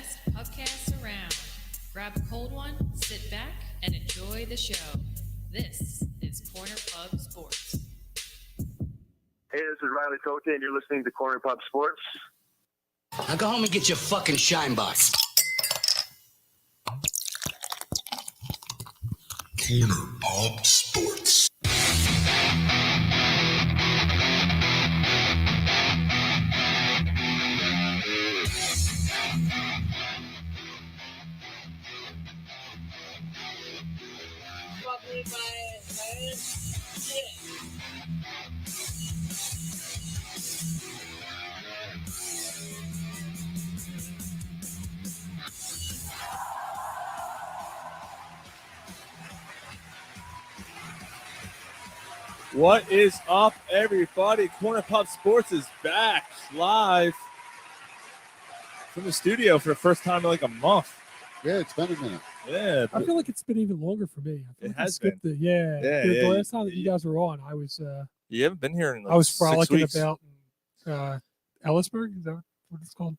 best podcasts around. Grab a cold one, sit back, and enjoy the show. This is Corner Pub Sports. Hey, this is Riley Cote, and you're listening to Corner Pub Sports. Now go home and get your fucking shine box. Corner Pub Sports. What is up, everybody? Corner Pub Sports is back live from the studio for the first time in like a month. Yeah, it's been a minute. Yeah, I feel like it's been even longer for me. I feel It like I has skipped been. The last time that you guys were on, I was you haven't been here in like I was 6 frolicking weeks. about Ellisburg. Is that what it's called?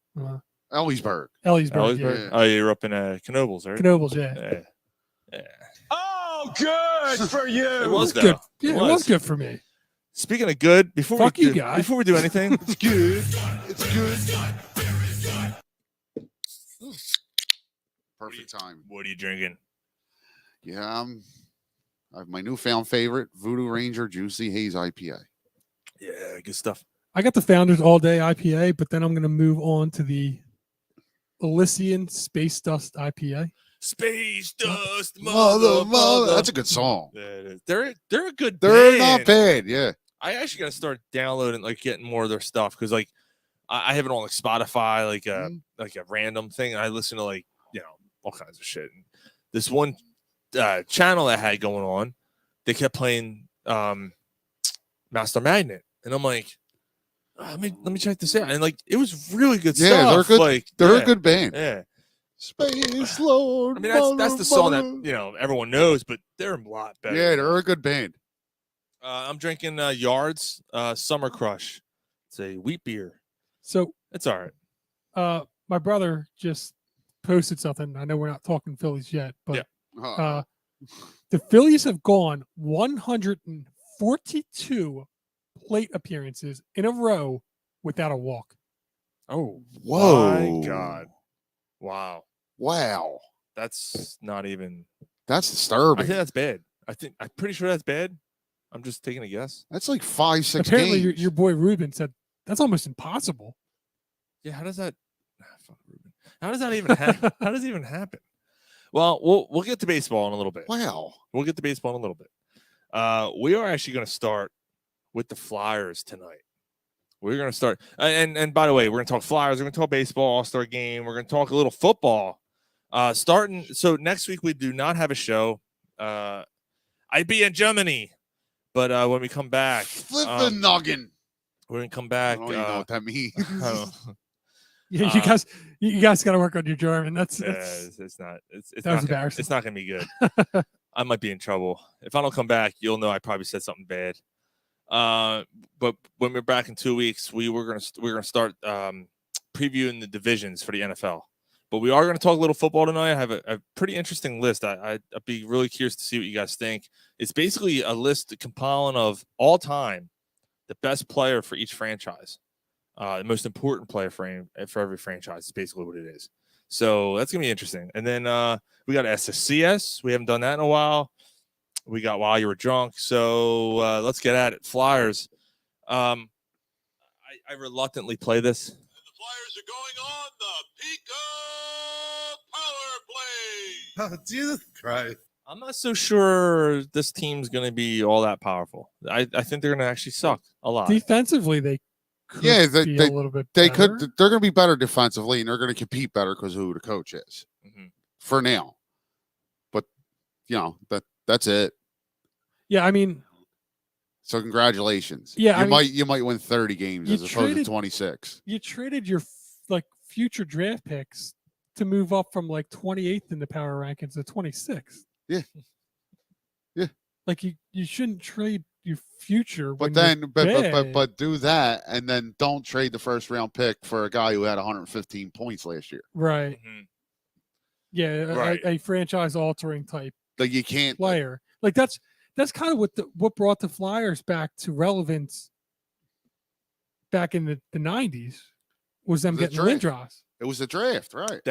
Ellisburg. Ellisburg. Yeah. Yeah. Oh, you're up in Knoebels, right? Knoebels, yeah. Yeah. Oh, good for you. It It was was good. though. Yeah, it was good for me. Speaking of good, before Fuck we you, do, guy. before we do anything, It's good. It's good. Perfect time. what are you drinking? Yeah, I have my newfound favorite, Voodoo Ranger Juicy Haze IPA. Yeah, good stuff. I got the Founders All Day IPA, but then I'm going to move on to the Elysian Space Dust IPA. Space dust, Mother. That's a good song. Yeah, it is. They're a good. They're band. not bad. Yeah. I actually got to start downloading, like, getting more of their stuff because, like, I have it on like Spotify, like a random thing. I listen to like all kinds of shit. And this one channel I had going on, they kept playing Master Magnet, and I'm like, let me check this out. And like, it was really good stuff. Yeah, they're good. Like, They're yeah, a good band. Yeah. Space Lord. I mean, that's the song that everyone knows, but they're a lot better. Yeah, they're a good band. I'm drinking Yards Summer Crush. It's a wheat beer. So It's all right. my brother just posted something. I know we're not talking Phillies yet, but the Phillies have gone 142 plate appearances in a row without a walk. Oh, Whoa. my God. Wow. Wow. That's not even. That's I disturbing. think that's bad. I'm pretty sure that's bad. I'm just taking a guess. That's like 5-6 Apparently, games. your boy Ruben said that's almost impossible. Yeah, how does that? Fuck Ruben. How does that even happen? How does it even happen? Well, we'll get to baseball in a little bit. Wow. We'll get to baseball in a little bit. We are actually going to start with the Flyers tonight. We're going to start, and by the way, we're going to talk Flyers. We're going to talk baseball, All Star Game. We're going to talk a little football. Starting, so next week we do not have a show. I'd be in Germany, but when we come back, Flip the noggin. we're going to come I back. don't even know what that means. I don't- Yeah, you guys got to work on your German. That's it's not. It's that was not. embarrassing. It's not going to be good. I might be in trouble if I don't come back. You'll know I probably said something bad. But when we're back in 2 weeks, we're gonna start previewing the divisions for the NFL. But we are going to talk a little football tonight. I have a pretty interesting list. I'd be really curious to see what you guys think. It's basically a list compiling of all time the best player for each franchise. The most important player for every franchise is basically what it is. So that's going to be interesting. And then we got SSCS. We haven't done that in a while. We got While You Were Drunk. So let's get at it. Flyers. I reluctantly play this. The Flyers are going on the Pico Power Play. Oh, Jesus Christ. I'm not so sure this team's going to be all that powerful. I think they're going to actually suck a lot. Defensively, they could be a little bit They better. could. They're going to be better defensively, and they're going to compete better because of who the coach is for now. But that's it. Yeah, I mean, So congratulations. Yeah, you might win 30 games you as opposed to traded- 26. you traded your future draft picks to move up from 28th in the power rankings to 26th. Yeah. Yeah. Like you shouldn't trade your future. But when then, you're but bad. do that, and then don't trade the first round pick for a guy who had 115 points last year. Right. Mhm. Yeah, Right. a franchise altering type Like you can't. player. Like that's kind of what brought the Flyers back to relevance back in the 90s was them The getting draft. Lindros. It was the draft, right?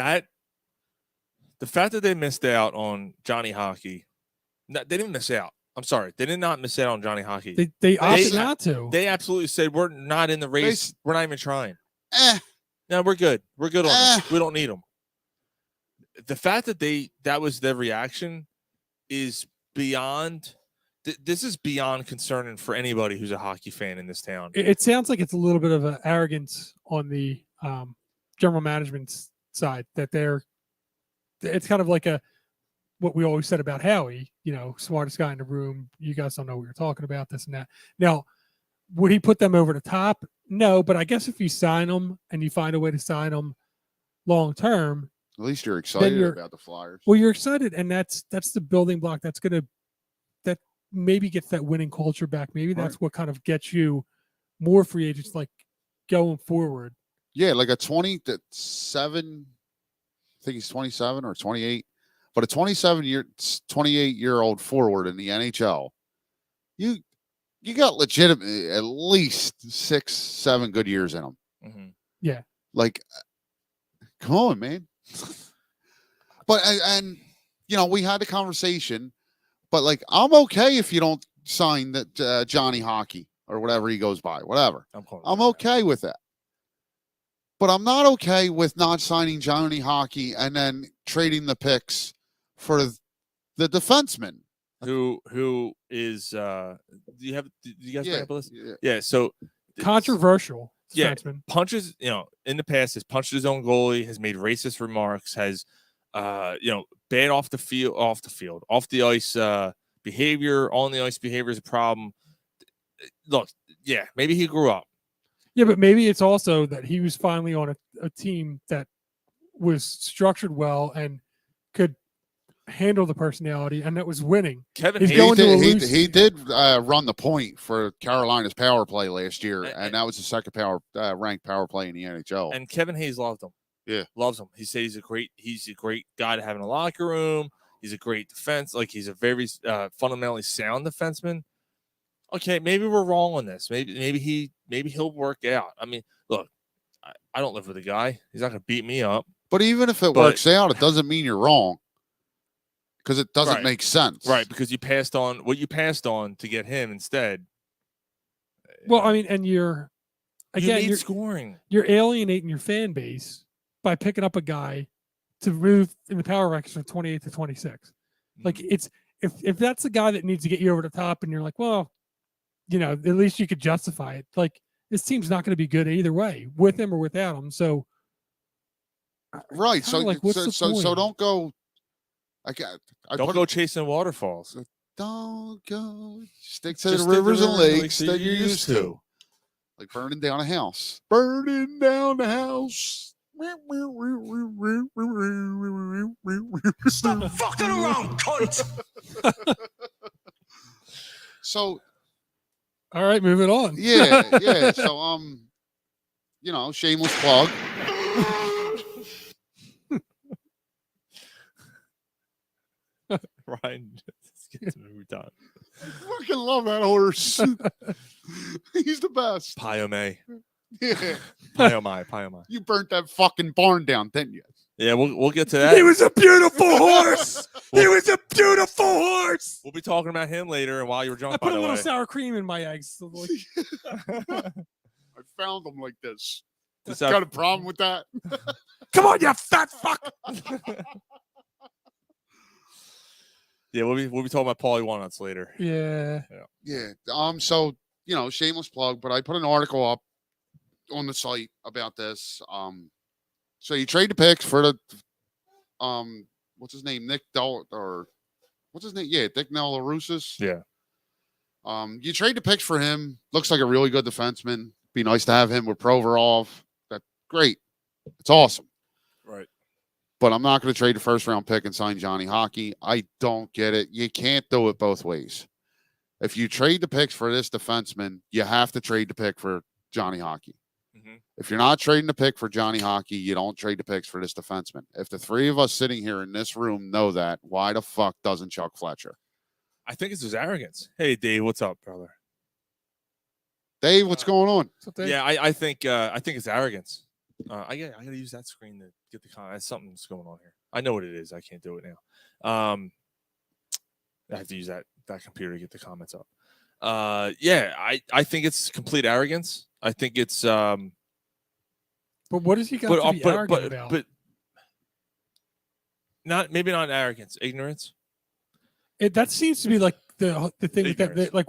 The fact that they missed out on Johnny Hockey, they didn't miss out. I'm sorry, they did not miss out on Johnny Hockey. They opted said- not to. They absolutely said we're not in the race. We're not even trying. Eh, No, we're good. We're good on Eh. this. We don't need them. The fact that that was their reaction is beyond. This is beyond concerning for anybody who's a hockey fan in this town. It sounds like it's a little bit of an arrogance on the general management side that it's kind of like what we always said about Howie, smartest guy in the room. You guys don't know what you're talking about, this and that. Now, would he put them over the top? No, but I guess if you sign them and you find a way to sign them long term, at least you're excited you're- about the Flyers. well, you're excited, and that's the building block that maybe gets that winning culture back. Maybe that's what kind of gets you more free agents like going forward. Yeah, like a 27. I think he's 27 or 28, but a 28-year-old forward in the NHL. You got legitimately at least 6-7 good years in him. Mm-hmm. Yeah. Like, come on, man. But and we had the conversation, but like I'm okay if you don't sign that Johnny Hockey or whatever he goes by, whatever. I'm okay with that. But I'm not okay with not signing Johnny Hockey and then trading the picks for the defenseman. Who is do you guys bring up a list? Yeah, so Controversial yeah, defenseman. punches, in the past has punched his own goalie, has made racist remarks, has bad off the ice behavior, on the ice behavior is a problem. Look, yeah, maybe he grew up. Yeah, but maybe it's also that he was finally on a team that was structured well and could handle the personality, and that was winning. Kevin He's Hayes, going to a loose He team. did run the point for Carolina's power play last year, and that was the second ranked power play in the NHL. and Kevin Hayes loved him. Yeah, loves him. He said he's a great guy to have in a locker room. He's a great defense. Like he's a very fundamentally sound defenseman. Okay, maybe we're wrong on this. Maybe he'll work out. I mean, look, I don't live with a guy. He's not going to beat me up. but even if it works out, it doesn't mean you're wrong because it doesn't make sense. Right, because you passed on what you passed on to get him instead. Well, I mean, and you're scoring. You're alienating your fan base by picking up a guy to move in the power rankings from 28 to 26. Like it's if that's the guy that needs to get you over the top, and you're like, well, at least you could justify it. Like this team's not going to be good either way, with him or without him. So, right. So like, what's the so point? don't go. Don't go chasing waterfalls. Don't go. Stick to Just the rivers and lakes that that you're used to. Like burning down a house. Burning down the house. Stop fucking around, cunt! So, all right, moving on. yeah. So, shameless plug. Ryan just gets moved on. I fucking love that horse. He's the best. Pyome. Yeah. Pyome. You burnt that fucking barn down, didn't you? Yeah, we'll get to that. He was a beautiful horse. He was a beautiful horse. We'll be talking about him later. And while you were drunk, I by put a the little way, sour cream in my eggs. So like, I found them like this. Just Got a problem with that? come on, you fat fuck. Yeah, we'll be talking about Paulie Walnuts later. Yeah. Yeah. So, shameless plug, but I put an article up on the site about this. So you trade the picks for the what's his name? Nick Del or what's his name? Yeah, Dick Nelarusis. Yeah. You trade the picks for him. Looks like a really good defenseman. Be nice to have him with Provorov. That's great. It's awesome. Right. But I'm not going to trade the first round pick and sign Johnny Hockey. I don't get it. You can't do it both ways. If you trade the picks for this defenseman, you have to trade the pick for Johnny Hockey. Mm-hmm. If you're not trading the pick for Johnny Hockey, you don't trade the picks for this defenseman. If the three of us sitting here in this room know that, why the fuck doesn't Chuck Fletcher? I think it's his arrogance. Hey, Dave, what's up, brother? Dave, what's going on? Yeah, I think it's arrogance. I gotta use that screen to get the comment. Something's going on here. I know what it is. I can't do it now. I have to use that computer to get the comments up. Yeah, I think it's complete arrogance. I think it's But what does he got to be arrogant about? But maybe not arrogance, ignorance. That seems to be like the thing that like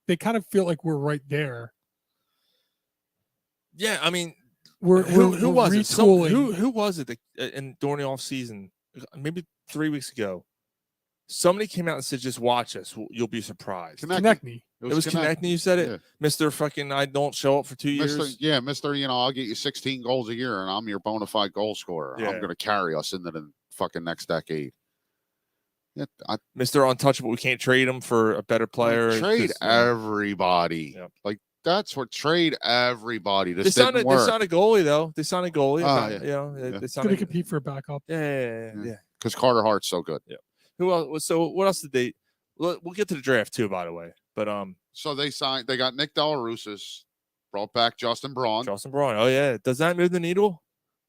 they kind of feel like we're right there. Yeah, I mean, who was retooling. it? Who was it that, during the off season, maybe 3 weeks ago, somebody came out and said, "Just watch us. You'll be surprised." Konechny. It was Konechny. You said it, yeah. Mr. Fucking I don't show up for 2 years. Mr. You know, I'll get you 16 goals a year, and I'm your bona fide goal scorer. Yeah. I'm going to carry us into the fucking next decade. Yeah, Mr. Untouchable. We can't trade him for a better player. Trade everybody. Yep. Like that's what trade everybody. This didn't work. They signed a goalie though. They signed a goalie. Yeah. You know, yeah. They signed to compete for a backup. Yeah. Because Carter Hart's so good. Yeah. Who else? So what else did they? We'll get to the draft too, by the way. But so they signed. They got Nick Delarusas, brought back Justin Braun. Oh yeah. Does that move the needle?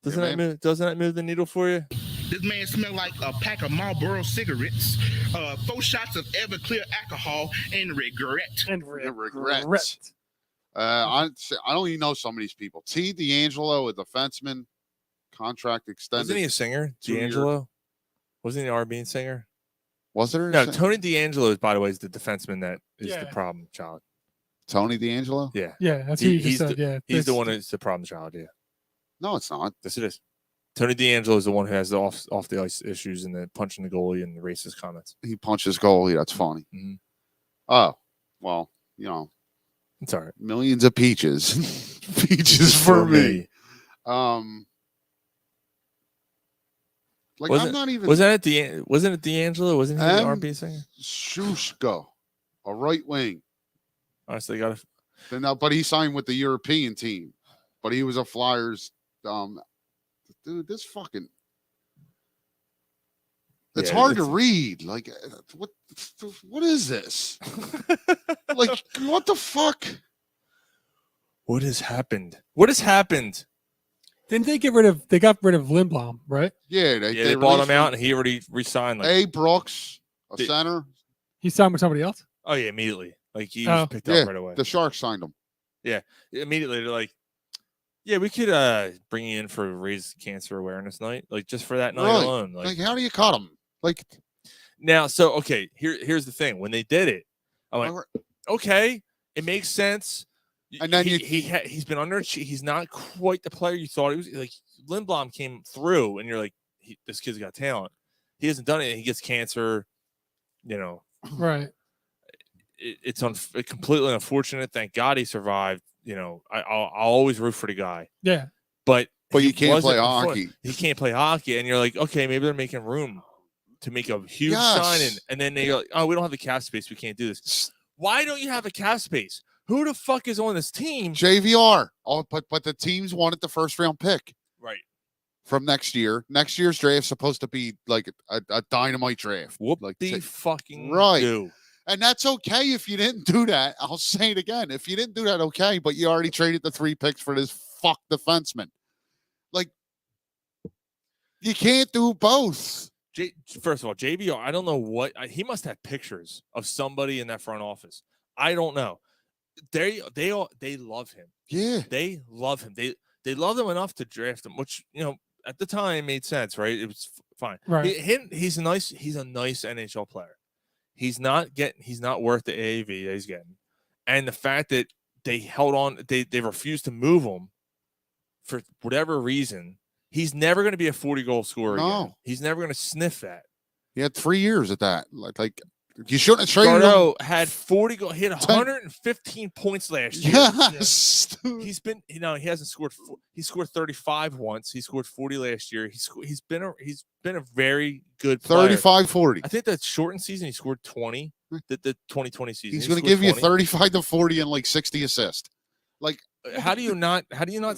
Doesn't that move the needle for you? This man smelled like a pack of Marlboro cigarettes, 4 shots of Everclear alcohol, and regret. I don't even know some of these people. T. D'Angelo, a defenseman, contract extended. Wasn't he a singer? D'Angelo? Wasn't he an R&B singer? Was there? No, Tony D'Angelo, by the way, is the defenseman that is the problem child. Tony D'Angelo? Yeah. Yeah, that's what you just said. He's the one who's the problem child, yeah. No, it's not. Yes, it is. Tony D'Angelo is the one who has the off the ice issues and the punching the goalie and the racist comments. He punches goalie. That's funny. Mm-hmm. Oh, well, you know. It's all right. Millions of peaches. Peaches for me. Like I'm not even. Wasn't it D'Angelo? Wasn't he the R&B singer? Shushko, a right wing. Honestly, got to. No, but he signed with the European team. But he was a Flyers. Dude, this fucking. It's hard to read. Like, what is this? Like, what the fuck? What has happened? What has happened? Didn't they got rid of Lindblom, right? Yeah, they bought him out and he already re-signed. Like, A. Brooks, a center. He signed with somebody else? Oh, yeah, immediately. Like, he was picked up right away. The Sharks signed him. Yeah, immediately. They're like, yeah, we could bring you in for Raise Cancer Awareness Night, like just for that night alone. Like, how do you cut him? Like, now, so okay, here's the thing. When they did it, I went, okay, it makes sense. And then he's been under. He's not quite the player you thought he was. Like Lindblom came through, and you're like, this kid's got talent. He hasn't done it. He gets cancer. You know, right? It's completely unfortunate. Thank God he survived. You know, I'll always root for the guy. Yeah, but you can't play hockey. He can't play hockey, and you're like, okay, maybe they're making room to make a huge signing, and then they're like, oh, we don't have the cap space. We can't do this. Why don't you have a cap space? Who the fuck is on this team? JVR. Oh, but the teams wanted the first round pick. Right. From next year. Next year's draft is supposed to be like a dynamite draft. Whoop like fucking right. Do. And that's okay if you didn't do that. I'll say it again. If you didn't do that, okay, but you already traded the 3 picks for this fuck defenseman. Like, you can't do both. First of all, JVR, I don't know what he must have pictures of somebody in that front office. I don't know. They love him. Yeah, they love him. They love him enough to draft him, which at the time made sense, right? It was fine. Right. He's a nice NHL player. He's not worth the AAV that he's getting, and the fact that they held on, they refused to move him for whatever reason. He's never going to be a 40-goal scorer again. He's never going to sniff that. He had 3 years at that. Like You shouldn't have traded him. Garneau had 40 goals. He had 115 points last year. Yes. He's been, he hasn't scored. He scored 35 once. He scored 40 last year. He's been a very good player. 35, 40. I think that shortened season he scored 20. The 2020 season He's going to give 20. you 35 to 40 and like 60 assists. Like, how do you not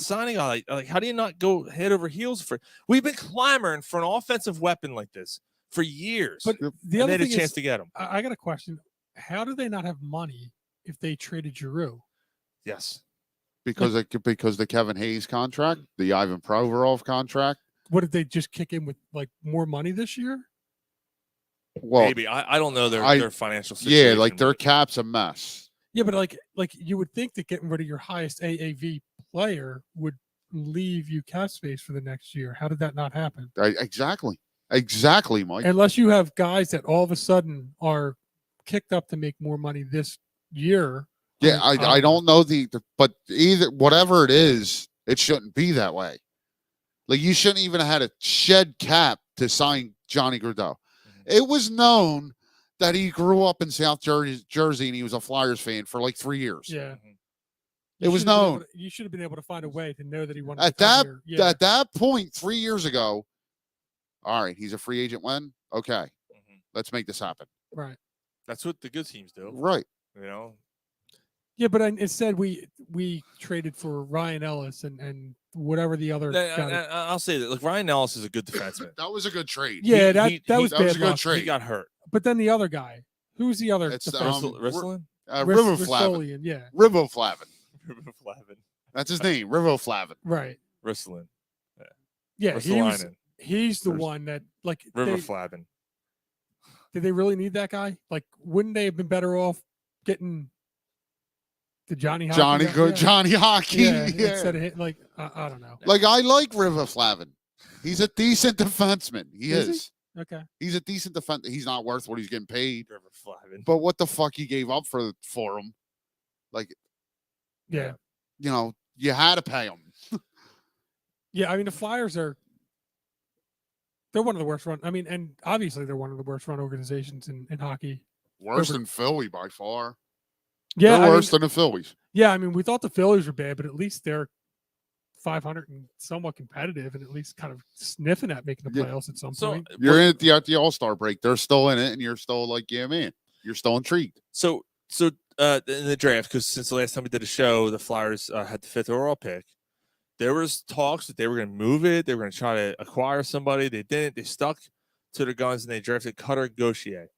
sign a guy like how do you not go head over heels for? We've been clamoring for an offensive weapon like this for years. But the other they had a thing chance is, to get him. I got a question. How do they not have money if they traded Giroux? Yes. because the Kevin Hayes contract, the Ivan Provorov contract. What did they just kick in with like more money this year? Well, Maybe I don't know their financial situation. Yeah, like their cap's a mess. Yeah, but like you would think that getting rid of your highest AAV player would leave you cap space for the next year. How did that not happen? Exactly, Mike. Unless you have guys that all of a sudden are kicked up to make more money this year. Yeah, I don't know but either whatever it is, it shouldn't be that way. Like you shouldn't even have had a shed cap to sign Johnny Gaudreau. It was known that he grew up in South Jersey and he was a Flyers fan for like 3 years. Yeah. It was known. You should have been able to find a way to know that he wanted At to come that here. Yeah. at that point 3 years ago. All right, he's a free agent when? Okay. Let's make this happen. Right. That's what the good teams do. Right. You know. Yeah, but instead we traded for Ryan Ellis and whatever the other guy. I'll say that. Look, Ryan Ellis is a good defenseman. That was a good trade. Yeah, that was bad a good luck. trade. He got hurt. But then the other guy, who's the other? It's Ristolainen? Rivoflavin. Yeah. Rivoflavin. Rivoflavin. That's his name. Rivoflavin. Right. Ristolainen. Yeah, Ristolainen. he's the one that like Rivoflavin. Did they really need that guy? Like, wouldn't they have been better off getting the Johnny Hockey? Johnny Hockey. Yeah, instead of hitting, like I don't know. Like I like Rivoflavin. He's a decent defenseman. He Is is. he? Okay. He's a decent defense. He's not worth what he's getting paid. Rivoflavin. But what the fuck he gave up for him? Like, Yeah. you know, you had to pay him. Yeah, I mean the Flyers they're one of the worst run. I mean, and obviously they're one of the worst run organizations in hockey. Worse than Philly by far. Yeah, they're worse than the Phillies. Yeah, I mean, we thought the Phillies were bad, but at least they're 500 and somewhat competitive, and at least kind of sniffing at making the playoffs at some point. You're in at the All-Star break. They're still in it, and you're still like, yeah, man, you're still intrigued. So in the draft, because since the last time we did a show, the Flyers had the 5th overall pick. There was talks that they were going to move it. They were going to try to acquire somebody. They didn't. They stuck to their guns, and they drafted Cutter Gauthier.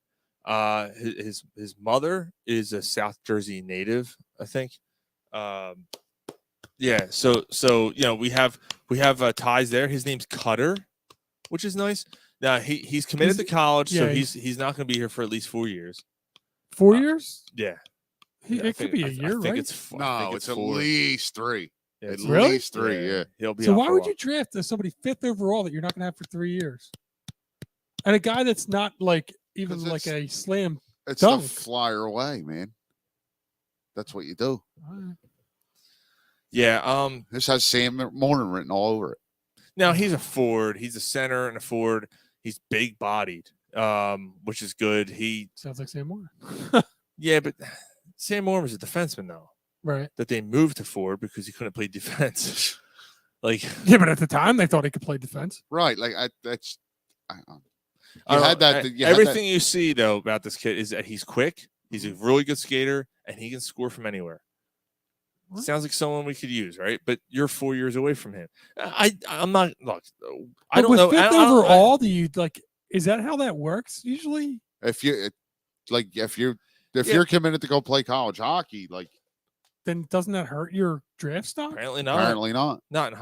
His mother is a South Jersey native, I think. Yeah. So you know we have ties there. His name's Cutter, which is nice. Now he's committed to college, so he's not going to be here for at least 4 years. 4 years? Yeah. It could be a year, right? It's at least 3. Yeah, at least 3. Yeah. He'll be. So why would you draft somebody 5th overall that you're not going to have for 3 years, and a guy that's not like even like a slam? It's dunk. the Flyer way, man. That's what you do. Yeah. This has Sam Morton written all over it. Now he's a forward. He's a center and a forward. He's big bodied, which is good. He sounds like Sam Moore. Yeah, but Sam Moore was a defenseman though. Right. That they moved to forward because he couldn't play defense. Like yeah, but at the time they thought he could play defense. Right. Like everything you see though about this kid is that he's quick. He's a really good skater, and he can score from anywhere. What? Sounds like someone we could use, right? But you're 4 years away from him. I'm not. Look, I don't know. 5th overall, do you like? Is that how that works usually? If you're committed to go play college hockey, like. Then doesn't that hurt your draft stock? Apparently not. Not in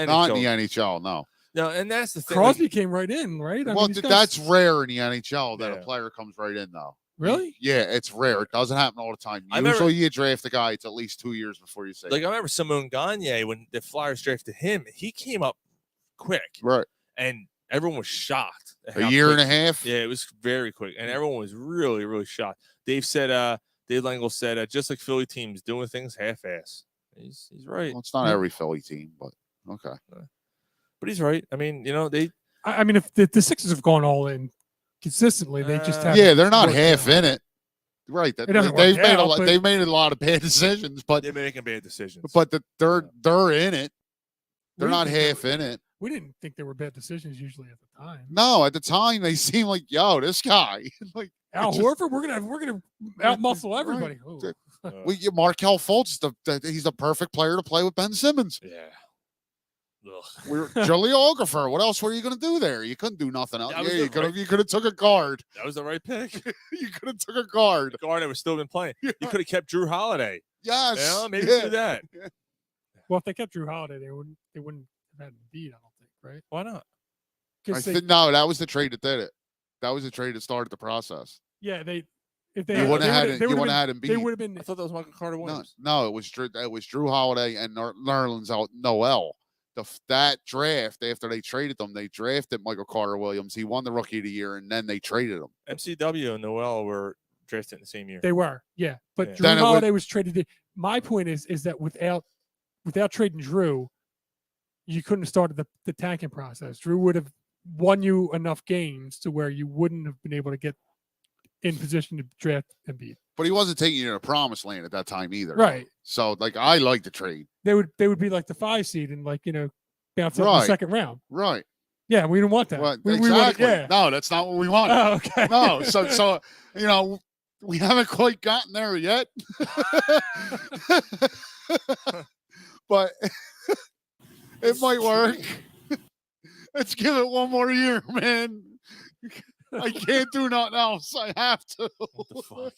not in the NHL. No. No, and that's the thing. Crosby came right in, right? Well, that's rare in the NHL that a player comes right in, though. Really? Yeah, it's rare. It doesn't happen all the time. Usually, you draft a guy; it's at least 2 years before you say. Like I remember Simone Gagne when the Flyers drafted him. He came up quick, right? And everyone was shocked. A year and a half. Yeah, it was very quick, and everyone was really, really shocked. Dave Langle said, just like Philly teams doing things half-ass. He's right. Well, it's not every Philly team, but okay. But he's right. I mean, you know, I mean, if the Sixers have gone all in consistently. They just have. Yeah, they're not half in it. Right. It doesn't They've work made a out, lot. but- They've made a lot of bad decisions, but They're making bad decisions. but they're in it. They're We not didn't think half in it. We didn't think they were bad decisions usually at the time. No, at the time they seem like, yo, this guy, like Al it just- Horford, we're gonna outmuscle everybody. Right. Oh. Markelle Fultz, he's the perfect player to play with Ben Simmons. Yeah. Ugh. We're Juliographer. What else were you going to do there? You couldn't do nothing else. That was Yeah, the you could have took a guard. That was the right pick. You could have took a guard. The guard that was still been playing. You could have kept Drew Holiday. Yes. Yeah, maybe yeah. do that. Well, if they kept Drew Holiday, they wouldn't have had Embiid. I don't think, right? Why not? No, that was the trade that did it. That was the trade that started the process. Yeah, if You they wouldn't have they would've had been- Embiid. They would have been. I thought that was Michael Carter Williams. No, it was Drew Holiday and Nerlens out Noel. That draft after they traded them, they drafted Michael Carter Williams. He won the Rookie of the Year, and then they traded him. MCW and Noel were drafted in the same year. They were, yeah. But Yeah. Drew Then it would- Holiday was traded. My point is that without trading Drew, you couldn't have started the tanking process. Drew would have won you enough games to where you wouldn't have been able to get in position to draft Embiid. But he wasn't taking you to the promised land at that time either. Right. So, like, I like the trade. They would be like the 5 seed and bounce out in the Right. second round. Right. Yeah, we didn't want that. Well, we exactly. wanted, yeah. No, that's not what we want. Oh, okay. No. So we haven't quite gotten there yet. But it might work. Let's give it one more year, man. I can't do nothing else. I have to. What the fuck?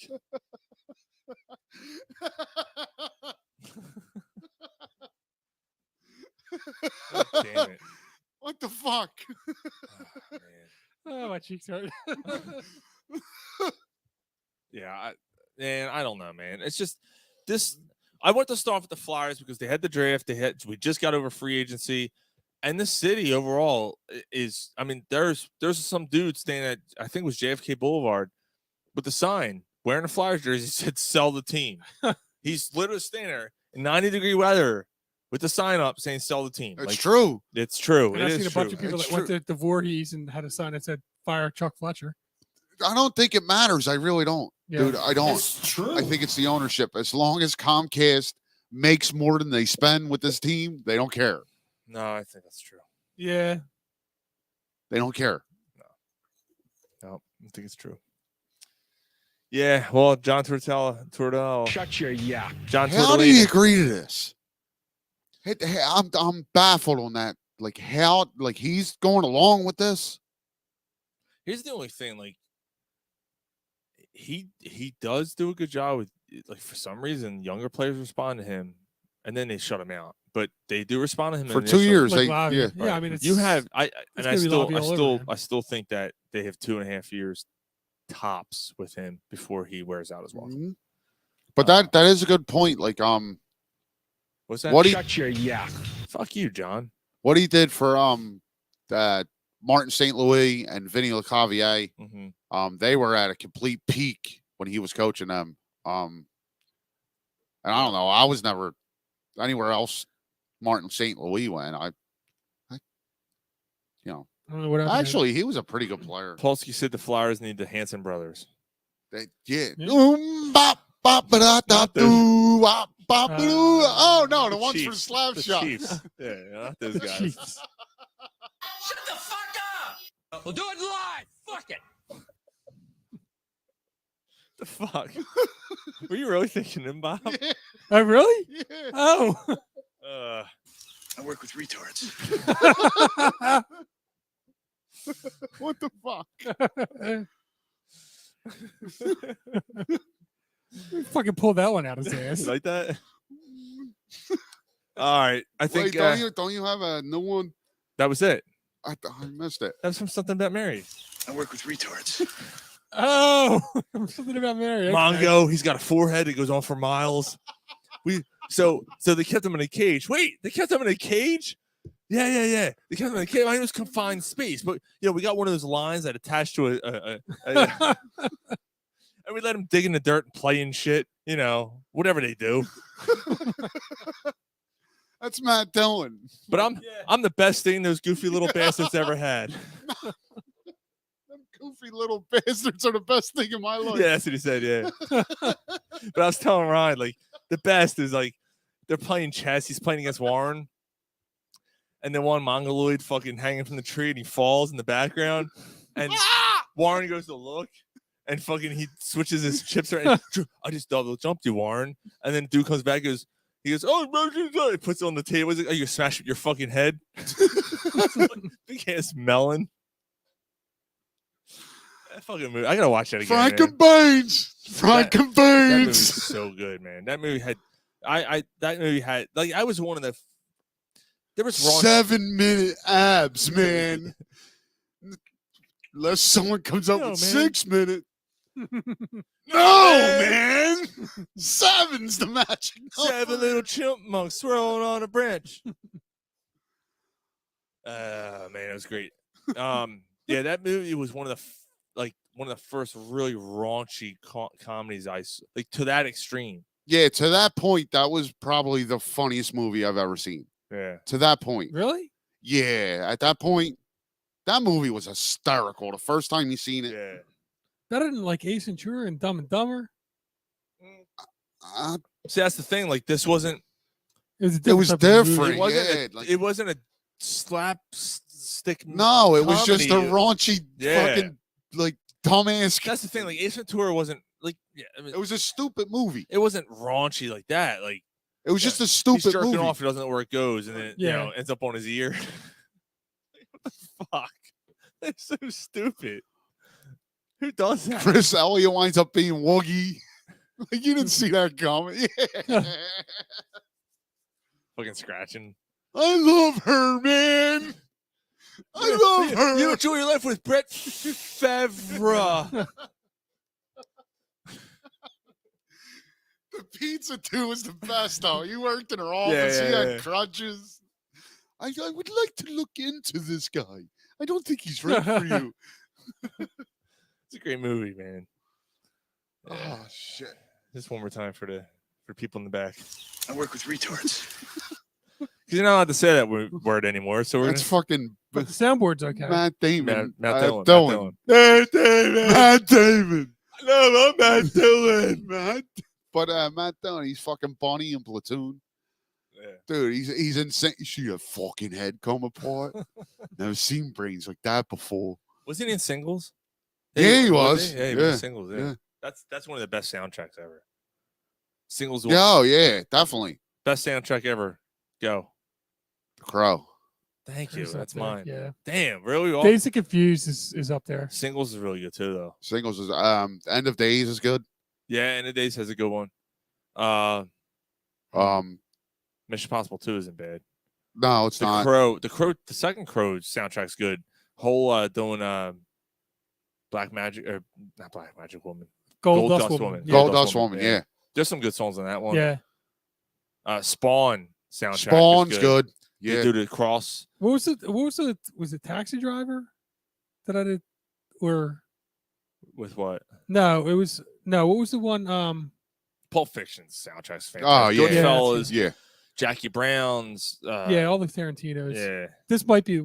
God damn it. What the fuck? Oh, man. Oh, my cheeks hurt. Yeah, I don't know, man. It's just this. I want to start with the Flyers because they had the draft. We just got over free agency, and the city overall is. I mean, there's some dude standing at I think it was JFK Boulevard with the sign wearing a Flyers jersey said "Sell the team." He's literally standing there in 90-degree weather with the sign up saying "Sell the team." It's true. It's true. And It I've is seen a true. bunch of people It's that went to Voorhees and had a sign that said "Fire Chuck Fletcher." I don't think it matters. I really don't, Yeah. dude. I don't. It's true. I think it's the ownership. As long as Comcast makes more than they spend with this team, they don't care. No, I think that's true. Yeah. They don't care. No, I think it's true. Yeah, well, John Tortorella. Shut your yak. John How do you Tortorella. agree to this? I'm baffled on that. Like how? Like he's going along with this? Here's the only thing, like he does do a good job with like for some reason younger players respond to him and then they shut him out. But they do respond to him For 2 initially. years. Like They, Lavi. yeah. Yeah, I mean, it's You have it's gonna be Lavi all over him. I still think that they have 2.5 years tops with him before he wears out as well. Mhm. But that is a good point. Like What's that? What he Shut your yak. Fuck you, John. what he did for Martin St. Louis and Vinny LeCavier, Mm-hmm. they were at a complete peak when he was coaching them. And I don't know. I was never anywhere else Martin St. Louis went. I I don't know what happened. actually he was a pretty good player. Polsky said the Flyers need the Hanson brothers. Yeah. Yeah. Bop, bop, ba, da, da, Not those- doo, wop, bop, doo. Oh no, the The ones for the Chiefs. slap The shot. Chiefs. Yeah, not those guys. Jeez. Shut the fuck up. We'll do it live. Fuck it. The fuck? Were you really thinking him, Bob? Yeah, Oh, really? yeah. Oh. I work with retards. What the fuck? Fucking pulled that one out of his You ass. like that? All right. I think Wait, don't you have a new one? that was it. I missed it. That was from something about Mary. I work with retards. Oh, something about Mary. okay. Mongo, he's got a forehead that goes on for miles. So they kept him in a cage. Wait, they kept him in a cage? Yeah. They kept him in a cage. I mean, it was confined space, but we got one of those lines that attached to a and we let him dig in the dirt and play and shit. Whatever they do. That's Matt Dillon. But I'm the best thing those goofy little bastards ever had. Them goofy little bastards are the best thing in my life. Yeah, that's what he said. Yeah. But I was telling Ryan, like, the best is like they're playing chess. He's playing against Warren, and then one mongoloid fucking hanging from the tree, and he falls in the background, and Warren goes to look, and fucking he switches his chips around. I just double jumped you, Warren, and then the dude comes back, he goes, oh, he puts it on the table. He's like, oh, you smash your fucking head, big ass melon. That fucking movie, I gotta watch that again. Frank and That movie's Beans. so good, man. That movie had, that movie had, like, I was one of the. There was wrong. 7-minute abs, man. Unless someone comes up No, with man. 6 minutes. No, man. 7's the magic number. 7 little chipmunks swirling on a branch. Man, it was great. Yeah, that movie was one of the first really raunchy comedies like to that extreme. Yeah, to that point, that was probably the funniest movie I've ever seen. Yeah. To that point. Really? Yeah, at that point, that movie was hysterical. The first time you seen it. Yeah. Better than like Ace Ventura and Dumb and Dumber. See, that's the thing. Like, this wasn't. It was different. It wasn't. Yeah, It wasn't a slapstick. No, it was just a comedy. raunchy, Yeah. fucking like dumbass. That's the thing. Like, Ace Ventura wasn't like. Yeah, I mean, It was a stupid movie. it wasn't raunchy like that. Like, It was just a he's stupid jerking movie. off. He doesn't know where it goes, and then Yeah. ends up on his ear. What the fuck? That's so stupid. Who does that? Chris Elliott winds up being Woogie. Like, you didn't see that coming. Yeah. Fucking scratching. I love her, man. I love her. You enjoy your life with Brett Favre. The pizza too was the best though. You worked in her office. yeah, He had yeah. crutches. I would like to look into this guy. I don't think he's right for you. It's a great movie, man. Oh shit. Just one more time for people in the back. I work with retards. Because you're not allowed to say that word anymore. So we're That's fucking But the soundboard's okay. Matt Damon. Matt Dillon. Matt Damon. Matt Damon. No, I'm Matt Dillon. Matt. But Matt Dillon, he's fucking Bonnie in Platoon. Yeah. Dude, he's insane. You see a fucking head come apart. Never seen brains like that before. Wasn't he in Singles? Yeah, he was. Yeah, he was in Singles. Yeah. yeah. That's one of the best soundtracks ever. Singles. Yeah, oh, yeah, definitely. Best soundtrack ever. Go. Crow. Thank you. It's up That's there, mine. Yeah. Damn, really? All- Days of Confused is up there. Singles is really good too, though. Singles is End of Days is good. Yeah, End of Days has a good one. Mission Impossible 2 isn't bad. No, it's not. The second Crow soundtrack's good. Whole doing Black Magic or not Black Magic Woman. Gold Dust Woman. Yeah. Gold Dust Woman, yeah. There's some good songs on that one. Yeah. Spawn soundtrack. Spawn's is good. They Yeah. do the cross. Was it Taxi Driver that I did? Or With what? what was the one? Pulp Fiction's soundtrack's fantastic. Oh, yeah. Goodfellas, Yeah. Jackie Brown's. Yeah, all the Tarantinos. Yeah. This might be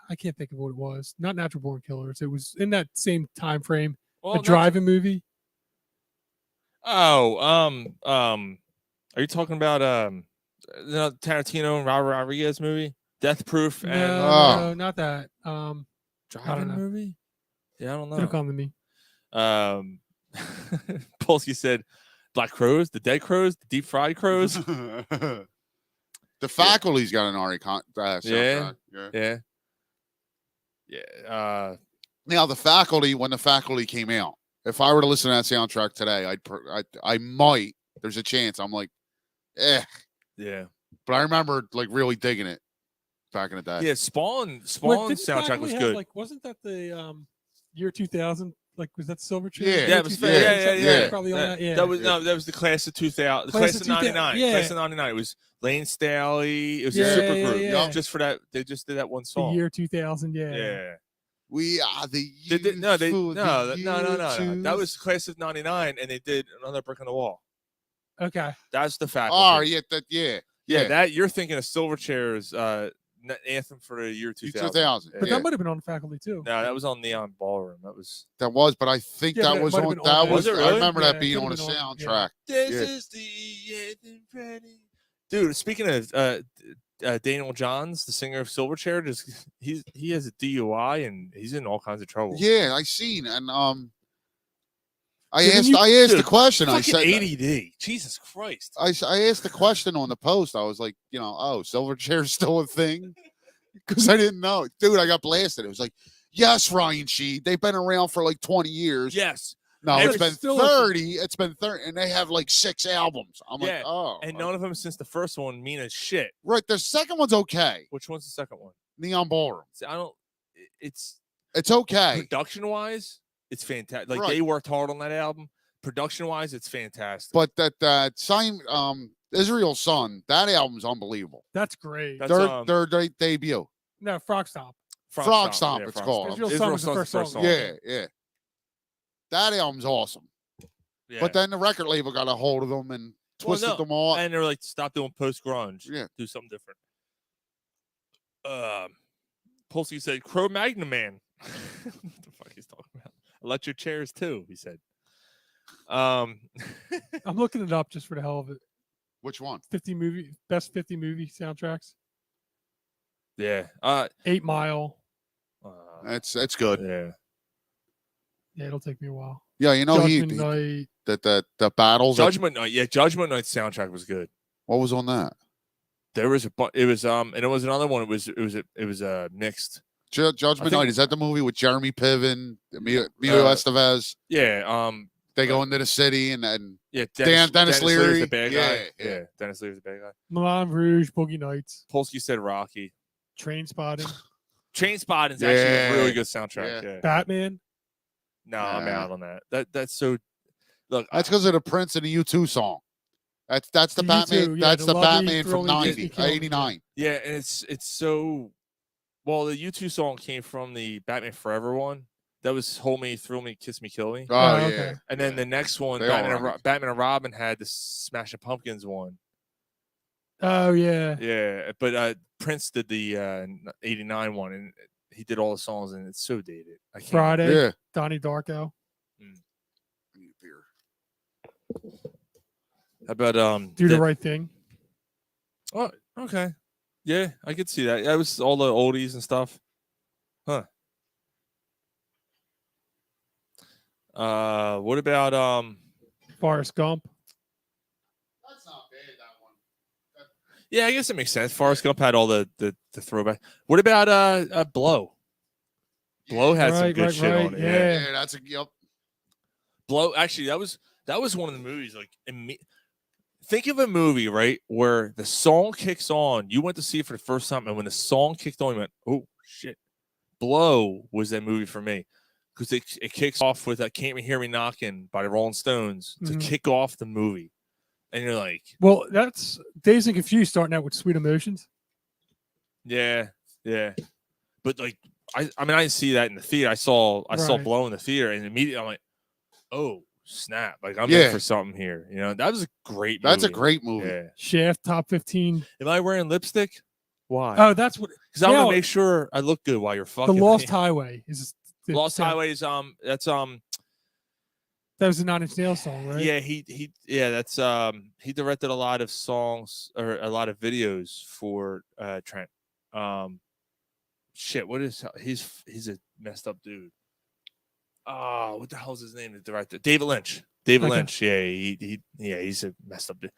I can't think of what it was. Not Natural Born Killers. It was in that same time frame. Well, A driving movie. Oh, are you talking about the Tarantino and Robert Rodriguez movie, Death Proof, and No, not that. driving know. movie? Yeah, I don't It'll know. come to me. Polsky said, "Black Crows, the dead crows, the deep fried crows." The Faculty's got an Ari soundtrack. Yeah. Yeah. Now the Faculty, when the Faculty came out, if I were to listen to that soundtrack today, I might. There's a chance. I'm like, Yeah. But I remember like really digging it back in the day. Yeah. Spawn Wait, soundtrack Faculty was have, good. Like, wasn't that the year 2000? Like, was that Silver Yeah. Chair? Yeah, it was. Yeah. Probably on that. Yeah. That was the class of 2000. The Class class of of 2000, 99. yeah. Class of 99. It was Lane Staley. It was Yeah, a super yeah, group. yeah. Just for that, they just did that one the song. year 2000. Yeah. Yeah. We are the They did, no. no. That was class of 99, and they did Another Brick in the Wall. Okay. That's the Faculty. Oh, yeah, Yeah, that you're thinking of Silverchair's anthem for the year 2000. 2000. But yeah. that might have been on the faculty too. No, that was on Neon Ballroom. That was. But I think Yeah, but that it was might have on. been That on was. there. Was it I really? remember Yeah, that it being could on a have been on- soundtrack. This Yeah. is the anthem, Freddie. Dude, speaking of Daniel Johns, the singer of Silverchair, he has a DUI and he's in all kinds of trouble. Yeah, I seen, and I Didn't asked. you- I asked the Dude, question. I Fucking said. ADD. Jesus Christ. I asked the question on the post. I was like, Silverchair's still a thing, because I didn't know, dude. I got blasted. It was like, yes, Ryan Shee. They've been around for like 20 years. Yes. No, And it's it's been still 30. It's been 30, and they have like 6 albums. I'm Yeah, like, oh, And none of them since the first one mean as shit. right. The second one's okay. Which one's the second one? Neon Ballroom. See, I don't. It's It's okay. production wise, it's fantastic. Like Right. they worked hard on that album. Production wise, it's fantastic. But that same Israel's Son, that album's unbelievable. That's great. That's, Their debut. No, Frog Stomp. Frog Stomp, it's Frog called. Stomp. Israel Song was the Song's first song. Yeah. That album's awesome. Yeah. But then the record label got a hold of them and twisted them all. And they were like, stop doing post grunge. Yeah. Do something different. Polsky said, Cro Magnon Man. What the fuck he's talking about? Electric chairs too, he said. I'm looking it up just for the hell of it. Which one? Best 50 movie soundtracks. Yeah. 8 Mile. That's good. Yeah. Yeah, it'll take me a while. Yeah, Judgment Night. the battles. Judgment Night. Yeah, Judgment Night soundtrack was good. What was on that? There was it was and it was another one. It was mixed. Judgment Night. Is that the movie with Jeremy Piven, Emilio Estevez? Yeah. They go into the city and Yeah, Dennis Leary. the bad guy. Yeah. Dennis Leary's the bad guy. Moulin Rouge, Boogie Nights, Polsky said Rocky. Train Spotting, Train Spotting's actually a really good soundtrack. Yeah. Yeah. Batman. No, I'm Yeah. out on that. That's so. Look, that's because of the Prince and the U2 song. That's the The Batman. U2, yeah, That's the the Lovey, Batman from Thrilling, 90, Disney Killing. 89. yeah, and it's so. Well, the U2 song came from the Batman Forever one. That was Hold Me, Thrill Me, Kiss Me, Kill Me. Oh, Oh, yeah. okay. And then the next one, They all Batman and Robin had the Smashing Pumpkins one. Oh yeah. Yeah, but Prince did the 89 one, and he did all the songs, and it's so dated. I can't. Friday. Yeah. Donnie Darko. I need a beer. How about Do the Right Thing. Oh, okay. Yeah, I could see that. That was all the oldies and stuff. Huh. What about Forrest Gump. That's not bad, that one. yeah, I guess it makes sense. Forrest Gump had all the throwback. What about Blow? Blow had some good shit on it. yeah. Yeah, that's a yep. Blow actually that was one of the movies like think of a movie, right, where the song kicks on, you went to see it for the first time, and when the song kicked on, you went, oh shit. Blow was that movie for me. Because it kicks off with Can't Hear Me Knocking by the Rolling Stones to kick off the movie. And you're like, Well, that's Dazed and Confused starting out with Sweet Emotions. yeah. But like I mean I didn't see that in the theater. I saw Right. Blow in the theater, and immediately I'm like, oh snap. Like I'm Yeah. in for something here. That was a great movie. That's a great movie. Yeah. Shaft Top 15. Am I wearing lipstick? Why? Oh, that's what Because I want now, to make sure I look good while you're The fucking Lost me. Highway is the Lost sound- Highways, that's That was the Nine Inch Nails song, right? Yeah, that's he directed a lot of songs or a lot of videos for Trent. Shit, what is he's a messed up dude. What the hell's his name? The director, David Lynch. David Okay. Lynch. Yeah, he's a messed up dude.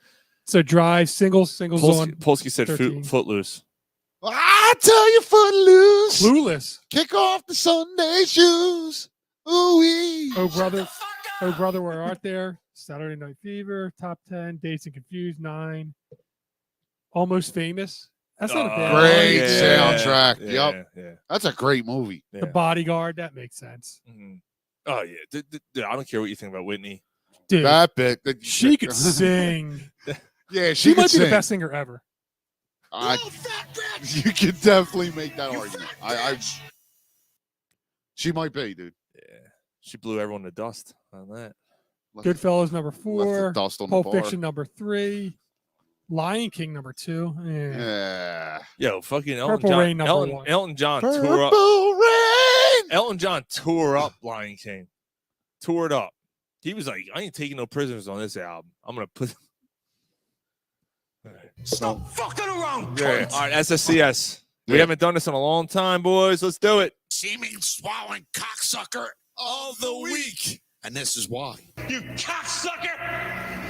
So Drive, singles on. Polsky said 13. Footloose. I tell you, Footloose. Clueless. Kick off the Sunday shoes. Ooh-wee. Oh brother, where art there? Saturday Night Fever, Top 10, Dazed and Confused, 9. Almost Famous. That's not a bad Great one. soundtrack. Yeah, Yep. yeah. That's a great movie. Yeah. The Bodyguard, that makes sense. Mhm. Oh yeah, dude, I don't care what you think about Whitney. Dude, That bit. she could sing. Yeah, She might could be the sing. best singer ever. You could definitely make that argument. She might be, dude. Yeah, she blew everyone to dust on that. Goodfellas number Left the 4. dust on Pulp the bar. Fiction number 3. Lion King number 2. Yeah. Yo, fucking Elton Purple John. Rain number 1. Elton John tore up. Purple Rain. Elton John tore up Lion King. Tore it up. He was like, I ain't taking no prisoners on this album. I'm gonna put. Stop fucking around. Yeah. All right, SSCS. We haven't done this in a long time, boys. Let's do it. Seeming swallowing cocksucker of the week. And this is why. You cocksucker!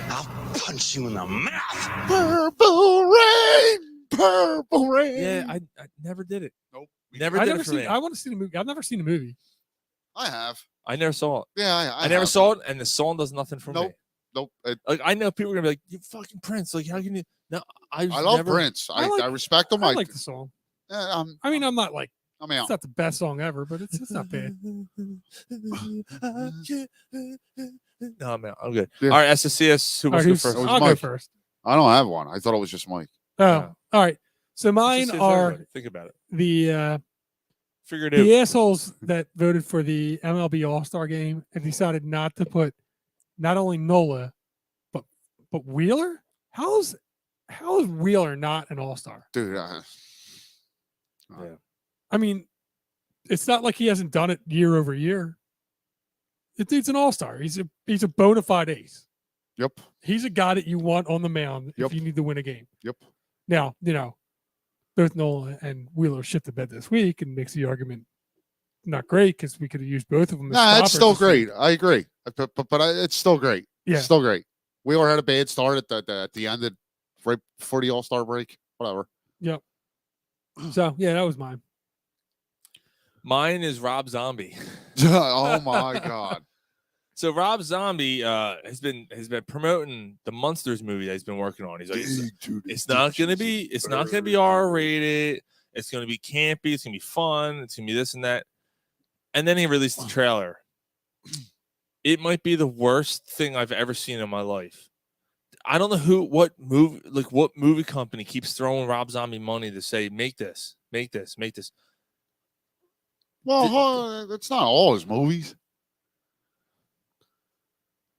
I'll punch you in the mouth. Purple Rain. Purple Rain. Yeah, I never did it. Nope. Never I did never it for seen. me. I want to see the movie. I've never seen the movie. I have. I never saw it. Yeah, I never saw it, and the song does nothing for me. Nope. Like I know people are gonna be like, "You fucking Prince!" Like, how can you? No, I love Prince. I respect him. I like the song. I mean, I'm not like. I'm out. It's not the best song ever, but it's not bad. No, I'm out. I'm good. Yeah. All right, SSCS. Who wants to go first? I'll go first. I don't have one. I thought it was just Mike. Oh, Yeah. all right. So mine SSCS, are everybody. Think about it. the Figure it out. the assholes that voted for the MLB All Star Game and decided not to put not only Nola but Wheeler. How is Wheeler not an All Star? Dude, Yeah. I mean, it's not like he hasn't done it year over year. The dude's an All Star. He's a bona fide ace. Yep. He's a guy that you want on the mound Yep. if you need to win a game. Yep. Now, both Nola and Wheeler shit the bed this week and makes the argument not great because we could have used both of them. Nah, it's still great. I agree. But it's still great. Yeah. It's still great. Wheeler had a bad start at the end of right before the All-Star break. Whatever. Yep. So yeah, that was mine. Mine is Rob Zombie. Oh my God. So Rob Zombie has been promoting the Munsters movie that he's been working on. He's like, it's not gonna be R-rated. It's gonna be campy. It's gonna be fun. It's gonna be this and that. And then he released the trailer. It might be the worst thing I've ever seen in my life. I don't know what movie company keeps throwing Rob Zombie money to say, make this. Well, that's not all his movies.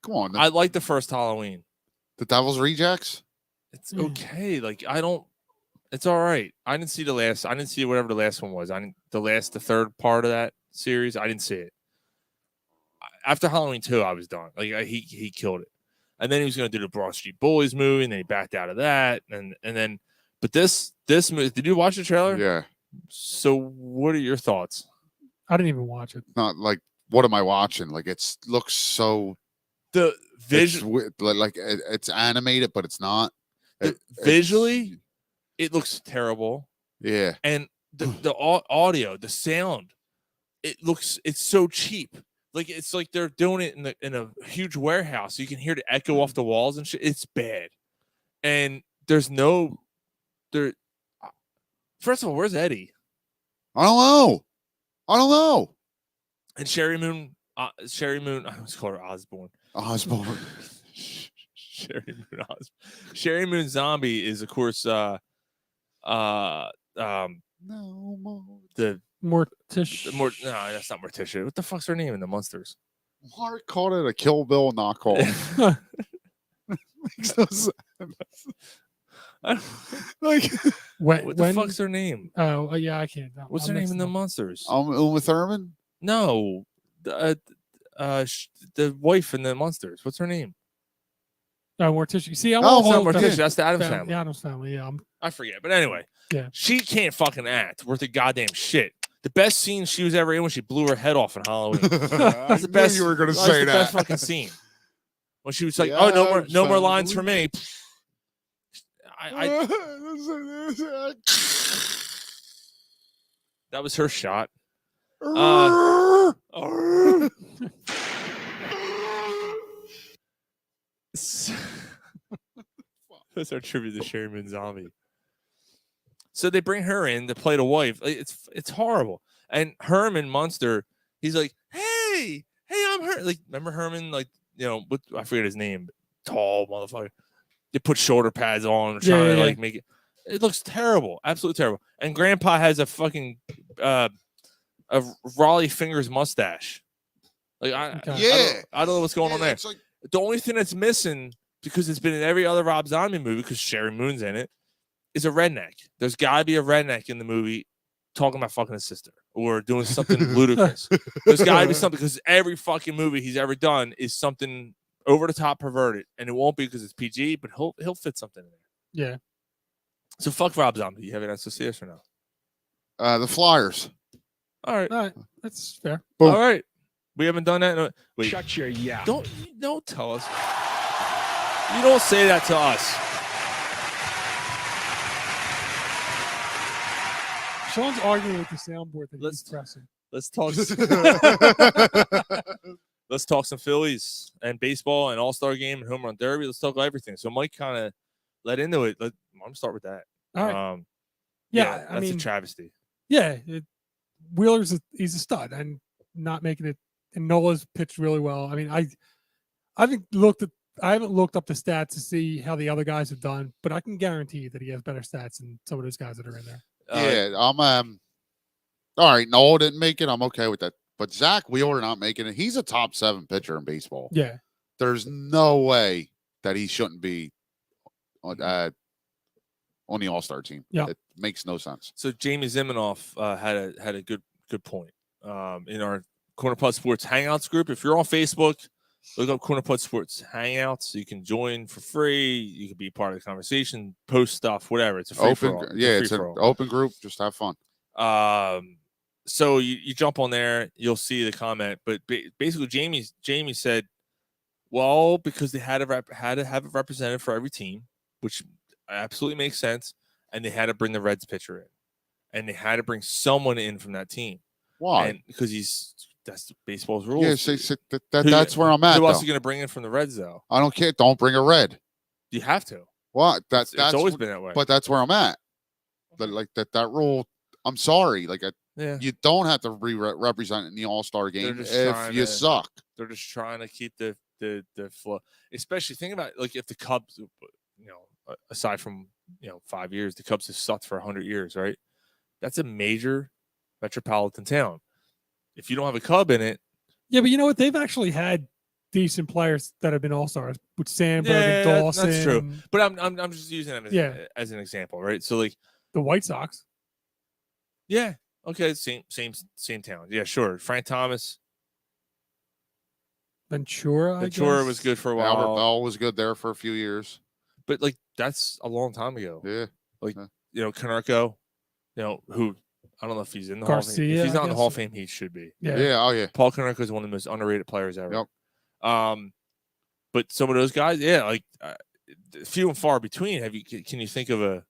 Come on. I like the first Halloween. The Devil's Rejects? It's okay. Like, it's all right. I didn't see whatever the last one was. The third part of that series. I didn't see it. After Halloween 2, I was done. Like, he killed it. And then he was going to do the Broad Street Bullies movie, and then he backed out of that. And then, but this movie, did you watch the trailer? Yeah. So what are your thoughts? I didn't even watch it. Not like, what am I watching? Like, it looks so. The visual, it's animated, but it's not. Visually, it looks terrible. Yeah. And the audio, the sound, it's so cheap. Like, it's like they're doing it in a huge warehouse. You can hear the echo off the walls and shit. It's bad. And there's no there. First of all, where's Eddie? I don't know. And Sherry Moon. I was called her Osborne. Sherry Moon Zombie is, of course, no more. Morticia. No, that's not Morticia. What the fuck's her name in the Munsters? Mark called it a Kill Bill knockoff. Makes no sense. Like, what the fuck's her name? Oh, yeah, I can't. What's her name in the Munsters? Uma Thurman? No, the wife in the Munsters. What's her name? Morticia. See, I'm not also Morticia. That's the Addams family. Yeah, Addams family. Yeah, I forget. But anyway, yeah, she can't fucking act worth a goddamn shit. The best scene she was ever in when she blew her head off in Halloween. That's the best. You were going to say that. Best fucking scene. When she was like, "Oh, no more lines for me." That was her shot. That's our tribute to Sherry Moon Zombie. So they bring her in to play the wife. It's horrible. And Herman Munster, he's like, hey, I'm Herman. Like, remember Herman? Like, I forget his name. Tall motherfucker. They put shoulder pads on and trying to make it. It looks terrible, absolutely terrible. And Grandpa has a fucking a Raleigh Fingers mustache. Like, I don't know what's going on there. Like, the only thing that's missing because it's been in every other Rob Zombie movie because Sherry Moon's in it, is a redneck. There's got to be a redneck in the movie talking about fucking his sister or doing something ludicrous. There's got to be something because every fucking movie he's ever done is something over the top perverted, and it won't be because it's PG, but he'll fit something in there. Yeah. So fuck Rob Zombie. You have an answer to yes or no? The Flyers. All right. All right. That's fair. Boom. All right. We haven't done that. No, wait. Shut your yeah. Don't tell us. You don't say that to us. Sean's arguing with the soundboard that Let's- he's pressing. Let's talk. Let's talk some Phillies and baseball and All Star Game and home run derby. Let's talk everything. So Mike kind of led into it. I'm gonna start with that. All right. Yeah, I that's mean, a travesty. yeah, Wheeler's he's a stud and not making it. And Nola's pitched really well. I mean, I haven't looked up the stats to see how the other guys have done, but I can guarantee that he has better stats than some of those guys that are in there. Yeah, I'm all right. Noel didn't make it. I'm okay with that. But Zach Wheeler not making it. He's a top 7 pitcher in baseball. Yeah. There's no way that he shouldn't be on the All Star team. Yeah, it makes no sense. So Jamie Zimenoff had a good point in our Corner Putt Sports Hangouts group. If you're on Facebook, look up Corner Putt Sports Hangouts. You can join for free. You can be part of the conversation, post stuff, whatever. It's a free for all. It's an open group. Just have fun. So you jump on there, you'll see the comment. But basically, Jamie said, well, because they had to have it represented for every team, which absolutely makes sense, and they had to bring the Reds pitcher in, and they had to bring someone in from that team. Why? And because that's baseball's rules. Yeah, that's where I'm at. Who else are you going to bring in from the Reds, though? I don't care. Don't bring a red. You have to. What? It's always been that way. But that's where I'm at. Like that rule. I'm sorry. You don't have to represent in the All Star game if you suck. They're just trying to keep the flow. Especially think about like if the Cubs, aside from 5 years, the Cubs have sucked for 100 years, right? That's a major metropolitan town. If you don't have a Cub in it, yeah, but you know what? They've actually had decent players that have been All Stars with Sandberg and Dawson. That's true. But I'm just using them as an example, right? So like the White Sox. Yeah. Okay. Same town. Yeah. Sure. Frank Thomas. Ventura was good for a while. Albert Bell was good there for a few years. But like that's a long time ago. Yeah. Like Konerko, who I don't know if he's in the Garcia, Hall of Fame. If he's not in the I Hall of guess. Fame, he should be. Yeah. Oh yeah. Paul Konerko is one of the most underrated players ever. Yep. But some of those guys, like few and far between. Can you think of a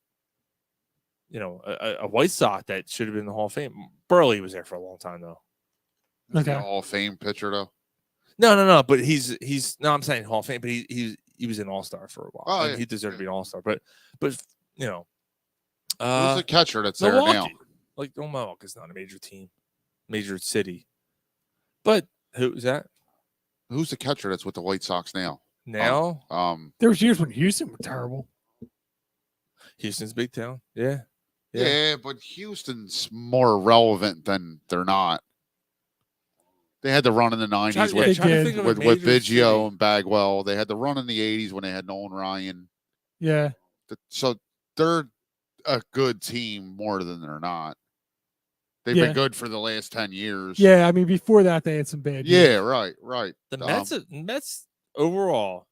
White Sox that should have been in the Hall of Fame? Burley was there for a long time though. Okay. Hall of Fame pitcher though. No. But he's no. I'm saying Hall of Fame, but he was an All Star for a while. Oh, and yeah. he deserved to be an All Star. But Who's the catcher that's there Milwaukee. now? Like Milwaukee's not a major team, major city. But who's that? Who's the catcher that's with the White Sox now? Now, There was years when Houston were terrible. Houston's a big town. Yeah. Yeah, but Houston's more relevant than they're not. They had the run in the 90s with Biggio and Bagwell. They had the run in the 80s when they had Nolan Ryan. Yeah. So they're a good team more than they're not. They've been good for the last 10 years. Yeah, I mean, before that, they had some bad years. Yeah, right. The Mets overall.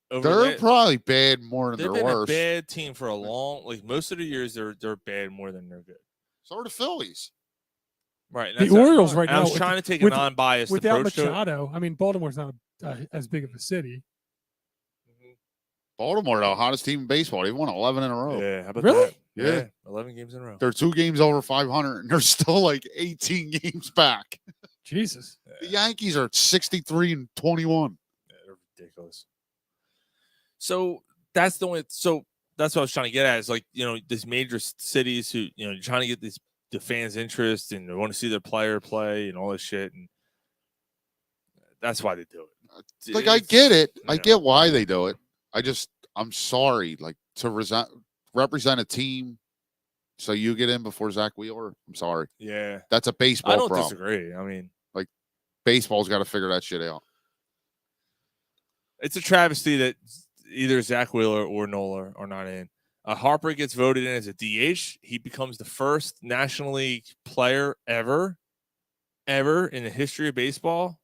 They're probably bad more than they've they're been worse. a bad team for a long, most of the years they're bad more than they're good. So are the Phillies. Right. The Orioles right now. I was trying to take a non-biased without approach Machado. I mean, Baltimore's not as big of a city. Baltimore, the hottest team in baseball. They won 11 in a row. Yeah, how about Really? that? Yeah. 11 games in a row. They're 2 games over 500, and they're still like 18 games back. Jesus. The Yankees are 63 and 21. Yeah, they're ridiculous. So that's the only. So that's what I was trying to get at. Is like these major cities who you're trying to get the fans' interest and they want to see their player play and all this shit, and that's why they do it. Like I get it. I get why they do it. I'm sorry. Like to represent a team, so you get in before Zach Wheeler. I'm sorry. Yeah, that's a baseball. I don't problem. disagree. I mean, like baseball's got to figure that shit out. It's a travesty that either Zach Wheeler or Nola are not in. Harper gets voted in as a DH. He becomes the first National League player ever in the history of baseball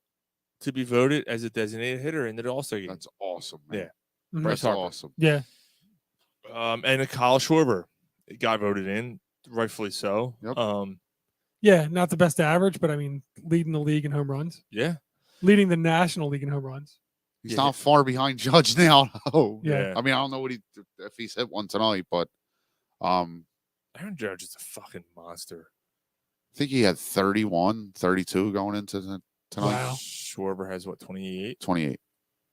to be voted as a designated hitter into the All-Star game. That's awesome, man. Yeah. Mhm. Bryce That's Harper. awesome. Yeah. And Kyle Schwarber got voted in, rightfully so. Yep. Yeah, not the best average, but I mean, leading the league in home runs, Yeah. leading the National League in home runs. He's not far behind Judge now. Oh, Yeah. I mean, I don't know if he's hit one tonight, but Aaron Judge is a fucking monster. I think he had 31, 32 going into tonight. Wow. Schwarber has what, 28? 28.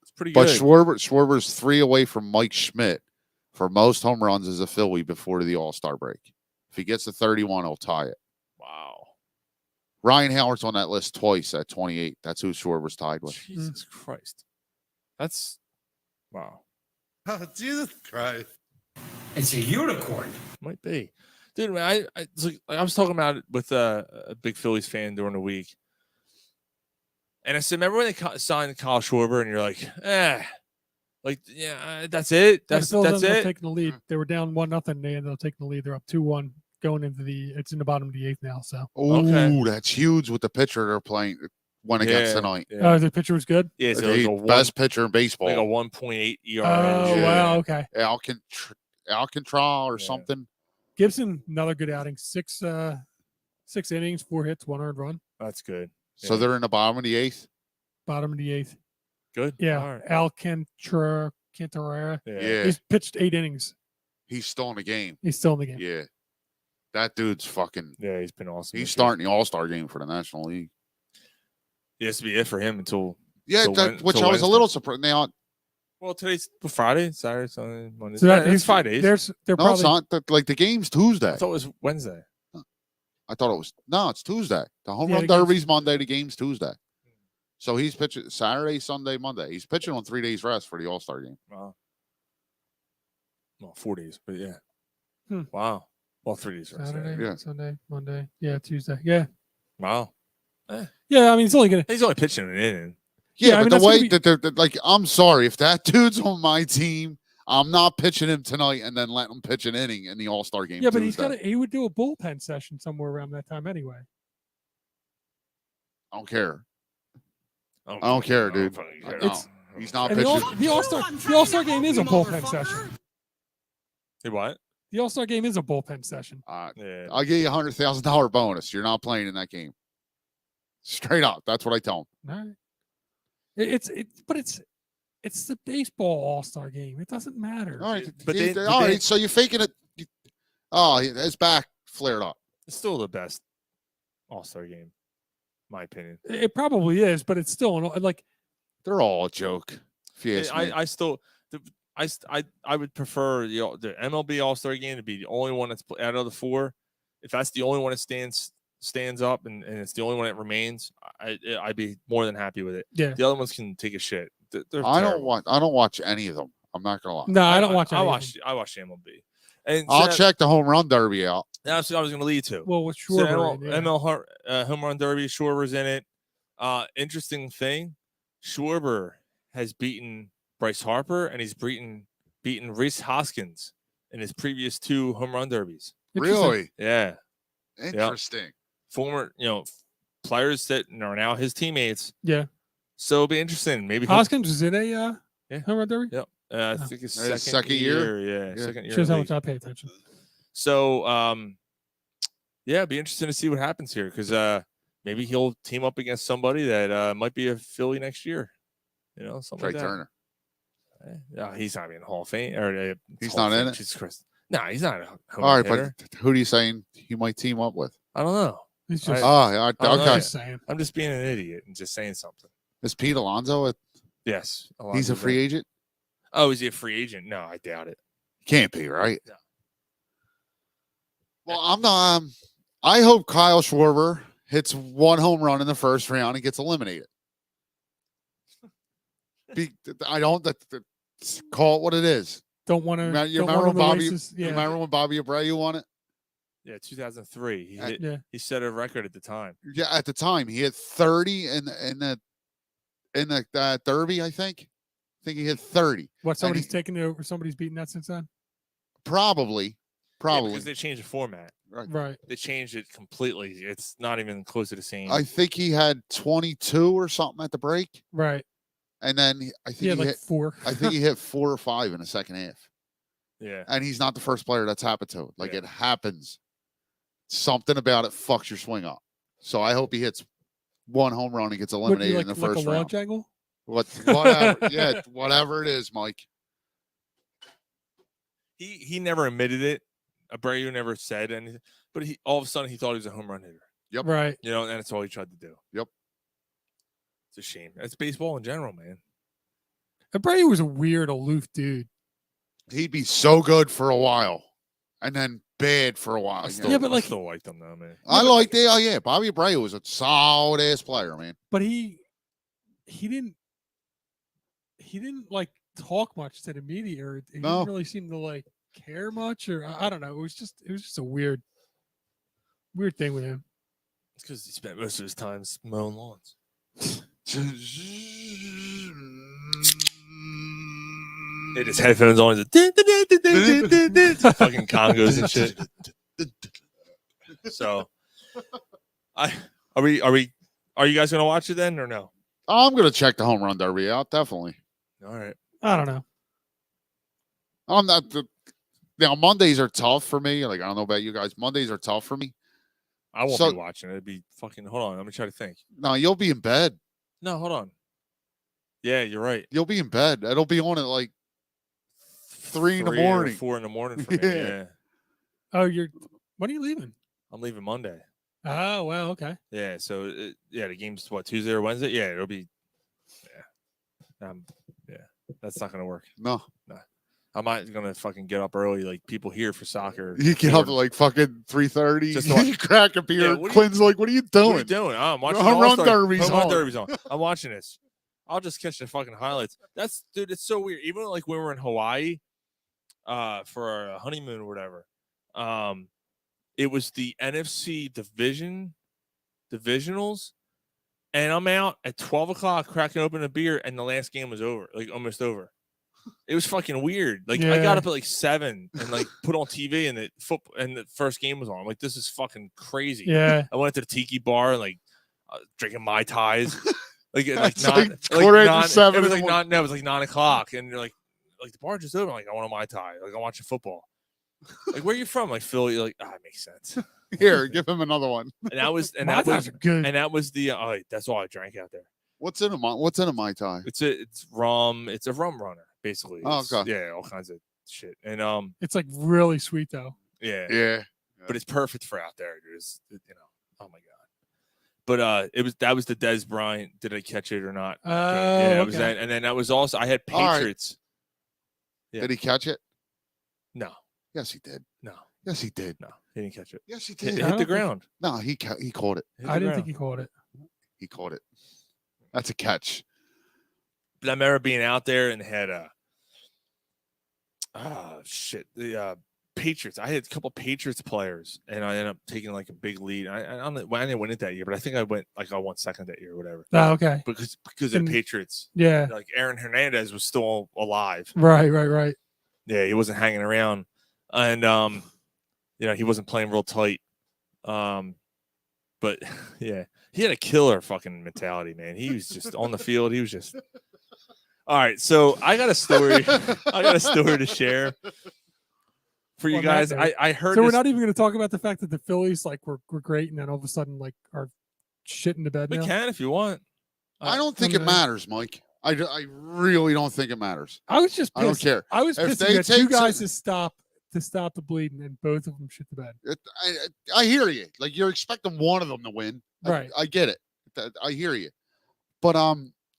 It's pretty But good. Schwarber's 3 away from Mike Schmidt for most home runs as a Philly before the All-Star break. If he gets to 31, he'll tie it. Wow. Ryan Howard's on that list twice at 28. That's who Schwarber's tied with. Jesus Christ. That's wow. Oh, Jesus Christ. It's a unicorn. Might be. Dude, man, it's like I was talking about it with a big Phillies fan during the week. And I said, remember when they signed Kyle Schwarber and you're like, that's it? That's it? Taking the lead. They were down 1-0. They ended up taking the lead. They're up 2-1 going into it's in the bottom of the 8th now. So Ooh, that's huge with the pitcher they're playing when it gets tonight. Yeah. the pitcher was good. Yeah, so The like best pitcher in baseball. like a 1.8 ERA. Oh wow, okay. Alcantara or something. Gibson, another good outing. 6 innings, 4 hits, 1 earned run. That's good. So they're in the bottom of the 8th. Bottom of the 8th. Good. Yeah. All right. Alcantara. Yeah. He's pitched 8 innings. He's still in the game. He's still in the game. Yeah. That dude's fucking. Yeah, he's been awesome. He's starting the All Star game for the National League. It has to be it for him until. Yeah, which I was a little surprised. Now, well, today's Friday, Saturday, Sunday, Monday. So that it's 5 days. They're no, probably it's not. Like the game's Tuesday. I thought it was Wednesday. I thought it was it's Tuesday. The home Yeah, run the game's- derby's Monday. The game's Tuesday. So he's pitching Saturday, Sunday, Monday. He's pitching on 3 days rest for the All Star game. Wow. Well, 4 days, but yeah. Hmm. Wow. Well, 3 days rest. Saturday, Yeah. Sunday, Monday. Yeah, Tuesday. Yeah. Wow. Yeah, I mean, he's only pitching an inning. Yeah, I mean, but that's the way gonna be- that they're like, I'm sorry if that dude's on my team. I'm not pitching him tonight and then letting him pitch an inning in the All Star game. Yeah, but Tuesday. he would do a bullpen session somewhere around that time anyway. I don't care. I I don't care, dude. It's- He's not And pitching. the All Star game is a bullpen session. Hey, what? The All Star game is a bullpen session. Yeah. I'll give you $100,000 bonus. You're not playing in that game. Straight up. That's what I tell him. All right. It's the baseball All Star game. It doesn't matter. All right. But All right. So you're faking it. His back flared up. It's still the best All-Star game, my opinion. It probably is, but it's still like They're all a joke. If you ask me. I still, I would prefer the MLB All-Star game to be the only one that's out of the 4. If that's the only one that stands up and it's the only one that remains, I'd be more than happy with it. Yeah. The other ones can take a shit. They're I terrible. don't watch any of them. I'm not gonna lie. no, I don't watch. I any of watch them. the MLB. And I'll so check the home run derby out. that's what I was going to lead to. Well, with So Schwarber, yeah. ML Home Run Derby, Schwarber's in it. Interesting thing, Schwarber has beaten Bryce Harper and he's beaten Rhys Hoskins in his previous 2 home run derbies. Really Yeah, interesting. former players that are now his teammates. Yeah. So it'll be interesting. Maybe he'll- Hoskins was in a home run derby. Yep. I think it's His second year? Yeah, Yeah. second year. Shows in how the much I pay attention. So, yeah, it'd be interesting to see what happens here because maybe he'll team up against somebody that might be a Philly next year. Something Trey like that. Turner. No, he's not in the Hall of Fame. Or He's Hall of not in Fame. it? Jesus Christ. No, he's not a home All run right, hitter. but who are you saying he might team up with? I don't know. He's just I don't know. Okay. just saying. I'm just being an idiot and just saying something. Is Pete Alonso? Yes. He's a free agent. Oh, is he a free agent? No, I doubt it. Can't be, right? No. Well, I'm not. I hope Kyle Schwarber hits 1 home run in the first round and gets eliminated. I don't call it what it is. Don't want to. You remember when Bobby? You remember when Bobby Abreu won it? Yeah, 2003. Yeah. He set a record at the time. Yeah, at the time he hit 30 in the Derby, I think. I think he hit 30. What, And somebody's taken it over? Somebody's beaten that since then? Probably. Yeah, because they changed the format. Right. They changed it completely. It's not even close to the same. I think he had 22 or something at the break. Right. And then I think he had like hit 4. I think he hit 4 or 5 in the second half. Yeah. And he's not the first player that's happened to. Like Yeah. it happens. Something about it fucks your swing up. So I hope he hits one home run and gets Would be eliminated like, in the like first a round. launch angle? Whatever. Yeah, whatever it is, Mike. He never admitted it. Abreu never said anything, but he all of a sudden he thought he was a home run hitter. Yep. Right. You know, and that's all he tried to do. Yep. It's a shame. That's baseball in general, man. Abreu was a weird, aloof dude. He'd be so good for a while, and then bad for a while. Still, Yeah, but like- I still like them though, man. I liked it. Oh yeah, Bobby Abreu was a solid ass player, man. But he didn't like talk much to the media, or he No. didn't really seem to like care much, or I don't know. It was just a weird thing with him. It's because he spent most of his time mowing lawns. Hit his headphones on. He's like, fucking congos and shit. So, are you guys gonna watch it then or no? I'm gonna check the home run derby out. Definitely. All right. I don't know. I'm not. Now Mondays are tough for me. Like I don't know about you guys. Mondays are tough for me. I won't So- be watching it. It'd be fucking. Hold on. Let me try to think. No, you'll be in bed. No, hold on. Yeah, you're right. You'll be in bed. It'll be on at like 3 in the 3 or morning. 4 in the morning for me. Yeah. Yeah. Oh, when are you leaving? I'm leaving Monday. Oh, well, okay. Yeah. So the game's what, Tuesday or Wednesday? Yeah, it'll be. Yeah. Yeah. That's not gonna work. No, I'm not gonna fucking get up early like people here for soccer. you get up at Or- like fucking 3:30. Just You like- crack a beer. Yeah, what are Quinn's like, "What are you doing?" What are you doing? Oh, I'm watching Home the run All-Star- derby's Home run on. derby's on. I'm watching this. I'll just catch the fucking highlights. Dude, it's so weird. Even like when we were in Hawaii, for our honeymoon or whatever, it was the NFC divisionals, and I'm out at 12 o'clock cracking open a beer, and the last game was over, like almost over. It was fucking weird. Like I Yeah. got up at like 7 and like put on TV, and the first game was on. I'm like, this is fucking crazy. Yeah. I went to the tiki bar and like drinking Mai Tais. Like That's not, like quarter after 7 It was in the like morning. not. No, it was like 9 o'clock, and you're like the bar just open. I'm like, I want a Mai Tai. Like I'm watching football. Like where are you from? Like Philly. You're like it makes sense. Here, give him another one. And that was My Tais are good. and that was the that's all I drank out there. What's in a Mai Tai? It's rum. It's a rum runner basically. Oh, It's- okay. Yeah, all kinds of shit. And It's like really sweet though. yeah, Yeah. but it's perfect for out there, dude. Oh my god. But that was the Des Bryant. Did I catch it or not? Yeah, it was okay. that. And then that was also I had All right. Patriots. Yeah. Did he catch it? No, Yes, he did. no, Yes, he did. no. He didn't catch it. Yes, he Hit, did. hit I the don't think- ground. No, he caught it. Hit I the didn't ground. think he caught it. He caught it. That's a catch. But I remember being out there and had the Patriots. I had a couple Patriots players, and I ended up taking like a big lead. I didn't win it that year, but I think I won second that year or whatever. Oh, okay. Because of the And- Patriots. Yeah. Like Aaron Hernandez was still alive. Right. Yeah, he wasn't hanging around, and he wasn't playing real tight. But yeah, he had a killer fucking mentality, man. He was just on the field. He was just all right. So I got a story. I got a story to share for you On that guys. note. I heard. So we're this- not even going to talk about the fact that the Phillies like were great, and then all of a sudden like are shit in the bed We now. can if you want. I don't think it okay. matters, Mike. I really don't think it matters. I was just I don't pissed. care. I was If pissed they at you take guys some- to stop the bleeding, and both of them shit the bed. I hear you. Like you're expecting one of them to win. Right. I get it. I hear you. But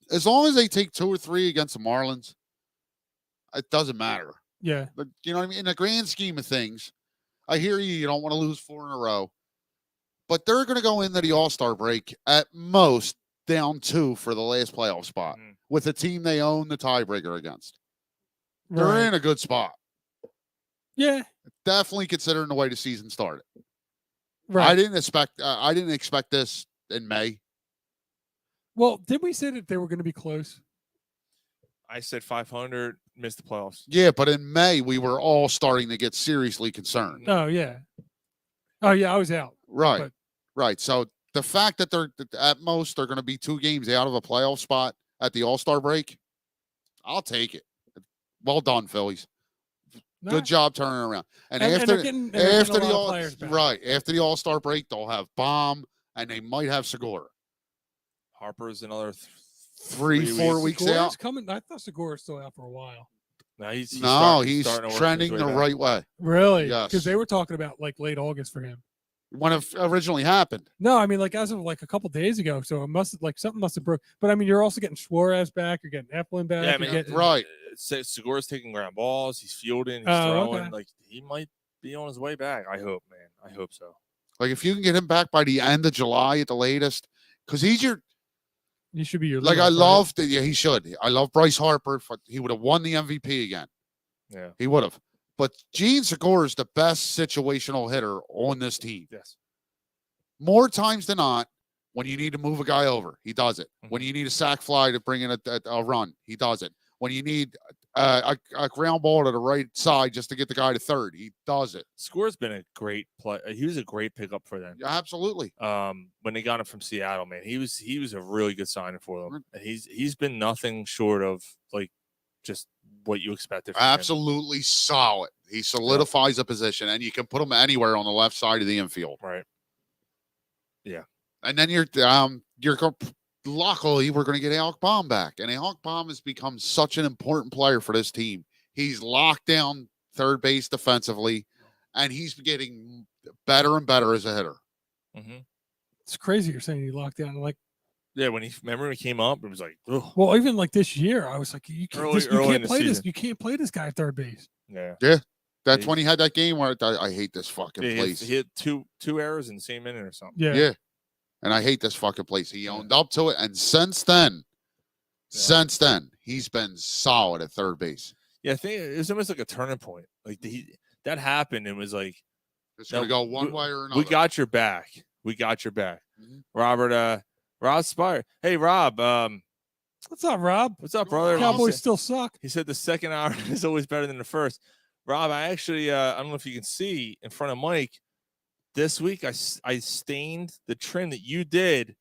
as long as they take 2 or 3 against the Marlins, it doesn't matter. Yeah. But you know what I mean? In the grand scheme of things, I hear you. You don't want to lose 4 in a row. But they're going to go into the All-Star break at most down 2 for the last playoff spot Mhm. with a team they own the tiebreaker against. They're Right. in a good spot. Yeah. Definitely considering the way the season started. Right. I didn't expect this in May. Well, did we say that they were going to be close? I said 500, missed the playoffs. Yeah, but in May we were all starting to get seriously concerned. Oh yeah. Oh yeah, I was out. Right. But Right. So the fact that they're at most they're going to be 2 games out of a playoff spot at the All-Star break, I'll take it. Well done, Phillies. Good job turning around. And after they're getting a lot of players back. after the All-Star break, they'll have Baum and they might have Segura. Harper's another 3-4 weeks Segura's out. coming. I thought Segura's still out for a while. No, he's He's starting to work trending his the way back. right way. Really? Yes. Because they were talking about like late August for him. When it originally happened. No, I mean like as of like a couple days ago. So it must like something must have broke. But I mean, you're also getting Suarez back. You're getting Eflin back. Yeah, I you're mean, getting, right. Segura's taking ground balls. He's fielding. He's Oh, throwing. okay. Like he might be on his way back. I hope, man. I hope so. Like if you can get him back by the end of July at the latest, because he's your He should be your like leadoff, I right? love that. Yeah, he should. I love Bryce Harper. He would have won the MVP again. Yeah, he would have. But Gene Segura is the best situational hitter on this team. Yes. More times than not, when you need to move a guy over, he does it. Mm-hmm. When you need a sac fly to bring in a run, he does it. When you need a ground ball to the right side just to get the guy to third, he does it. Segura's been a great play. He was a great pickup for them. Absolutely. When they got him from Seattle, man, he was a really good signing for them. And he's been nothing short of like just what you expected. From Absolutely solid. He solidifies a position, and you can put him anywhere on the left side of the infield. Right. Yeah. And then luckily we're going to get Alec Baum back, and Alec Baum has become such an important player for this team. He's locked down third base defensively, and he's getting better and better as a hitter. Mm-hmm. It's crazy you're saying he locked down. Like, yeah, when he came up, it was like, ugh. well, even like this year, I was like, you can't, you Early in can't the play this. season. You can't play this guy at third base. Yeah. Yeah. That's when he had that game where I hate this fucking place. He hit two errors in the same inning or something. Yeah. And I hate this fucking place. He owned up to it. And since then, he's been solid at third base. Yeah, I think it was almost like a turning point. Like that happened and was like, it's going to go one way or another. We got your back. Mm-hmm. Rob Spire. Hey, Rob. What's up, Rob? What's up, brother? Cowboys still suck. He said the second hour is always better than the first. Rob, I actually, I don't know if you can see in front of Mike, this week I stained the trim that you did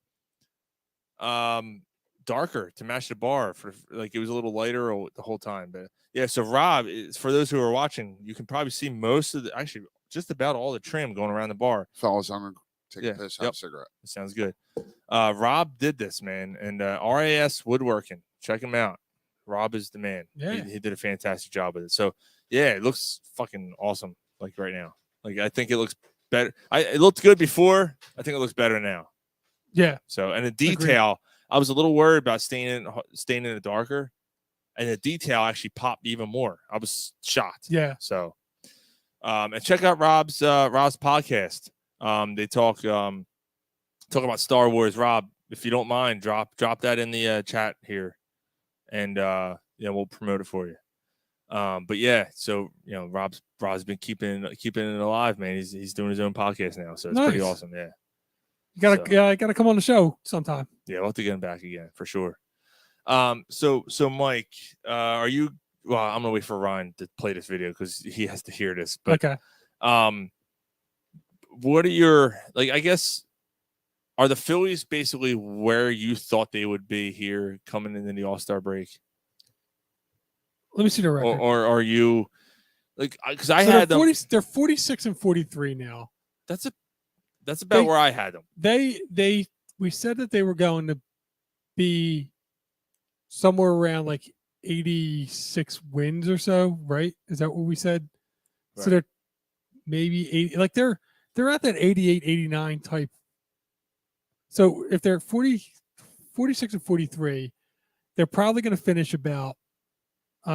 darker to match the bar. For like it was a little lighter the whole time. But yeah, so Rob, for those who are watching, you can probably see most of actually just about all the trim going around the bar. Fellas, I'm going to take a piss, have a cigarette. That sounds good. Rob did this, man. And RAS Woodworking, check him out. Rob is the man. Yeah. He did a fantastic job with it. So yeah, it looks fucking awesome. Like right now, like I think it looks better. It looked good before. I think it looks better now. Yeah. So and the detail, I was a little worried about staining it darker, and the detail actually popped even more. I was shocked. Yeah. So, and check out Rob's podcast. They talk about Star Wars. Rob, if you don't mind, drop that in the chat here, and we'll promote it for you. But yeah, so Rob's been keeping it alive, man. He's doing his own podcast now, so it's pretty awesome. Yeah, you gotta come on the show sometime. Yeah, we'll have to get him back again for sure. So Mike, are you? Well, I'm gonna wait for Ryan to play this video because he has to hear this. But okay. What are your I guess are the Phillies basically where you thought they would be here coming into the All-Star break? Let me see the record. Or are you because I had them. They're 46 and 43 now. That's about where I had them. We said that they were going to be somewhere around like 86 wins or so, right? Is that what we said? Right. So they're maybe 80, like they're at that 88, 89 type. So if they're 46 and 43, they're probably going to finish about what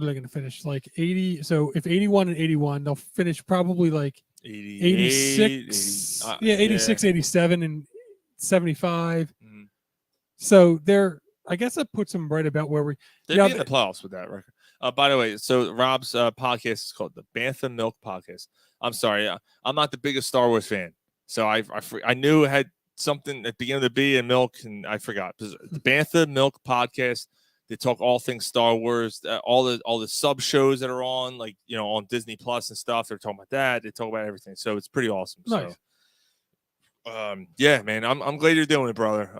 are they going to finish? Like 80. So if 81 and 81, they'll finish probably like 86. 86, 87, and 75. Mm-hmm. So I guess that puts them right about where they'd be in the playoffs with that record. By the way, so Rob's podcast is called the Bantha Milk Podcast. I'm sorry, I'm not the biggest Star Wars fan, so I knew it had something at the beginning of the B and Milk, and I forgot. The Bantha Milk podcast. They talk all things Star Wars, all the sub shows that are on, like, you know, on Disney Plus and stuff. They're talking about that. They talk about everything. So it's pretty awesome. Nice. So, yeah, man, I'm glad you're doing it, brother.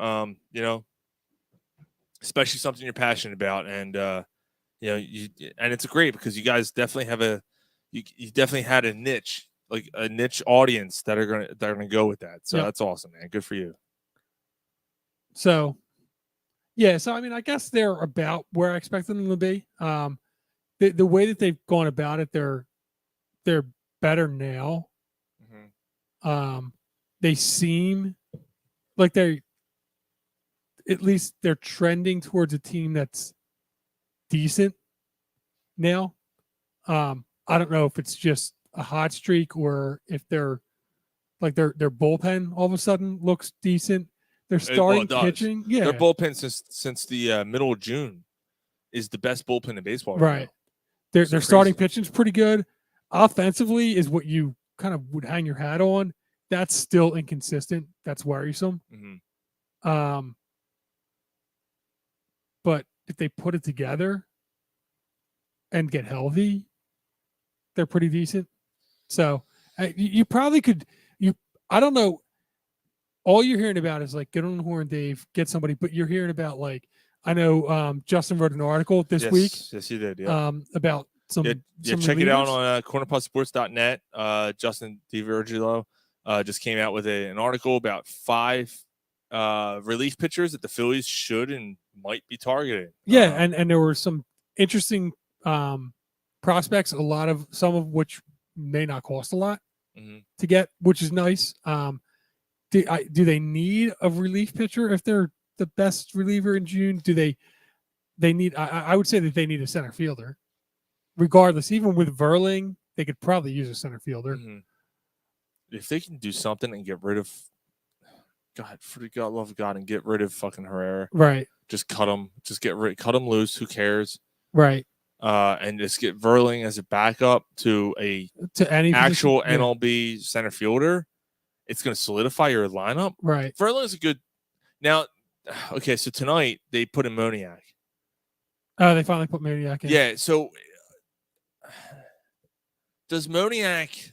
You know, especially something you're passionate about, and you know, and it's great because you guys definitely have you definitely had a niche, like a niche audience that are gonna go with that. So that's awesome, man. Good for you. So. Yeah, so I mean, I guess they're about where I expected them to be. The way that they've gone about it, they're better now. Mm-hmm. They seem like they're trending towards a team that's decent now. I don't know if it's just a hot streak or if their bullpen all of a sudden looks decent. They're starting pitching. Yeah, their bullpen since the middle of June is the best bullpen in baseball. Right. Their starting pitching's pretty good. Offensively is what you kind of would hang your hat on. That's still inconsistent. That's worrisome. Mm-hmm. But if they put it together and get healthy, they're pretty decent. So you probably could. I don't know. All you're hearing about is like get on the horn, Dave, get somebody. But you're hearing about like I know Justin wrote an article this week. Yes, he did. Yeah. About some. Check relievers. it out on cornerpodsports.net. Justin DiVirgilio just came out with an article about 5 relief pitchers that the Phillies should and might be targeting. Yeah, and there were some interesting prospects. Some of which may not cost a lot to get, which is nice. Do they need a relief pitcher if they're the best reliever in June? Do they need? I would say that they need a center fielder, regardless. Even with Verling, they could probably use a center fielder. Mm-hmm. If they can do something and get rid of, God, for the God, love of God, and get rid of fucking Herrera, right? Just cut him. Just cut him loose. Who cares? Right. And just get Verling as a backup to any actual position. MLB center fielder. It's going to solidify your lineup. Right. Verling is a good. Now, okay, so tonight they put in Moniak. Oh, they finally put Moniak in. Yeah, so does Moniak's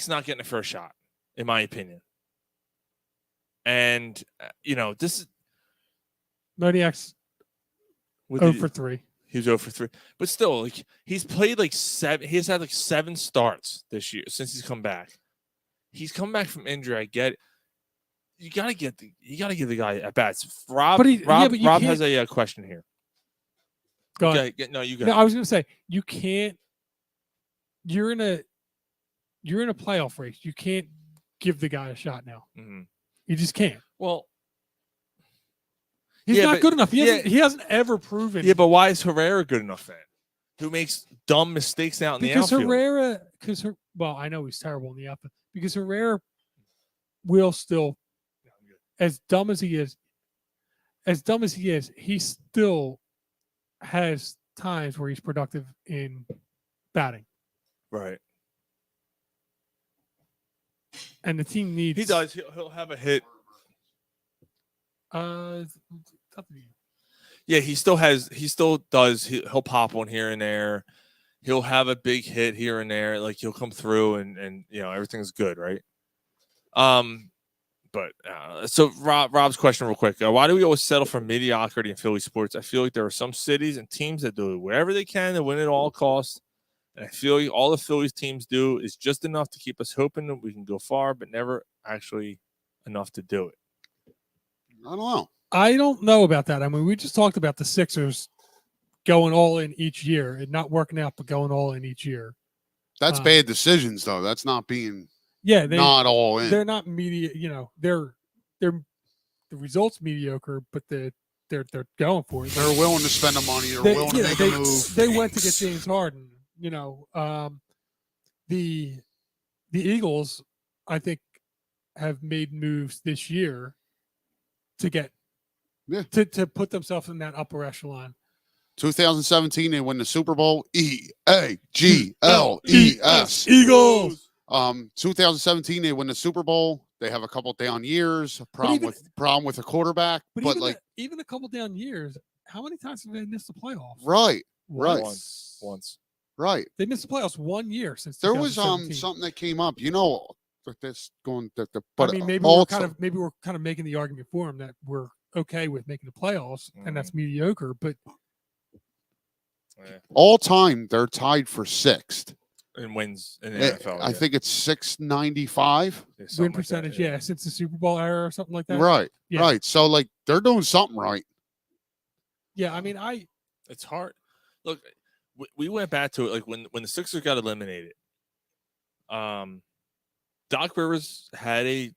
not getting a first shot, in my opinion. And, you know, this is. Moniak's 0 for 3. He was 0 for 3. But still, like, he's played like 7. He's had like 7 starts this year since he's come back. He's come back from injury. I get it. You gotta give the guy at bats. Rob has a question here. Go ahead. No, you go. No, I was gonna say you can't. You're in a playoff race. You can't give the guy a shot now. Mm-hmm. You just can't. Well, he's not good enough. He hasn't ever proven. Yeah, but why is Herrera good enough then? Who makes dumb mistakes out in the outfield? Well, I know he's terrible in the outfield because Herrera will still, as dumb as he is, he still has times where he's productive in batting. Right. And the team needs. He does. He'll have a hit. Yeah, he still does. He'll pop one here and there. He'll have a big hit here and there. Like he'll come through and you know everything's good, right? But so Rob's question real quick. Why do we always settle for mediocrity in Philly sports? I feel like there are some cities and teams that do whatever they can to win at all costs. And I feel like all the Phillies teams do is just enough to keep us hoping that we can go far, but never actually enough to do it. I don't know about that. I mean, we just talked about the Sixers going all in each year and not working out, but going all in each year. That's bad decisions, though. That's not being not all in. They're not they're the results mediocre, but they're going for it. They're willing to spend the money. They're willing to make a move. They went to get James Harden. The Eagles, I think, have made moves this year to get to put themselves in that upper echelon. 2017, they win the Super Bowl. EAGLES. Eagles. 2017, they win the Super Bowl. They have a couple down years, a even- problem with a quarterback, But, but even, like even a couple down years, how many times have they missed the playoffs? right, right, Once. right. They missed the playoffs 1 year since There was 2017. something that came up, with this going that the I but mean, maybe also, we're kind of making the argument for him that we're okay with making the playoffs, and that's mediocre. But all time they're tied for sixth in wins in the NFL. I think it's 695 win percentage, yeah, since the Super Bowl era or something like that. right, Yeah. right. So like they're doing something right. Yeah, I mean, it's hard. Look, we went back to it like when the Sixers got eliminated. Doc Rivers had a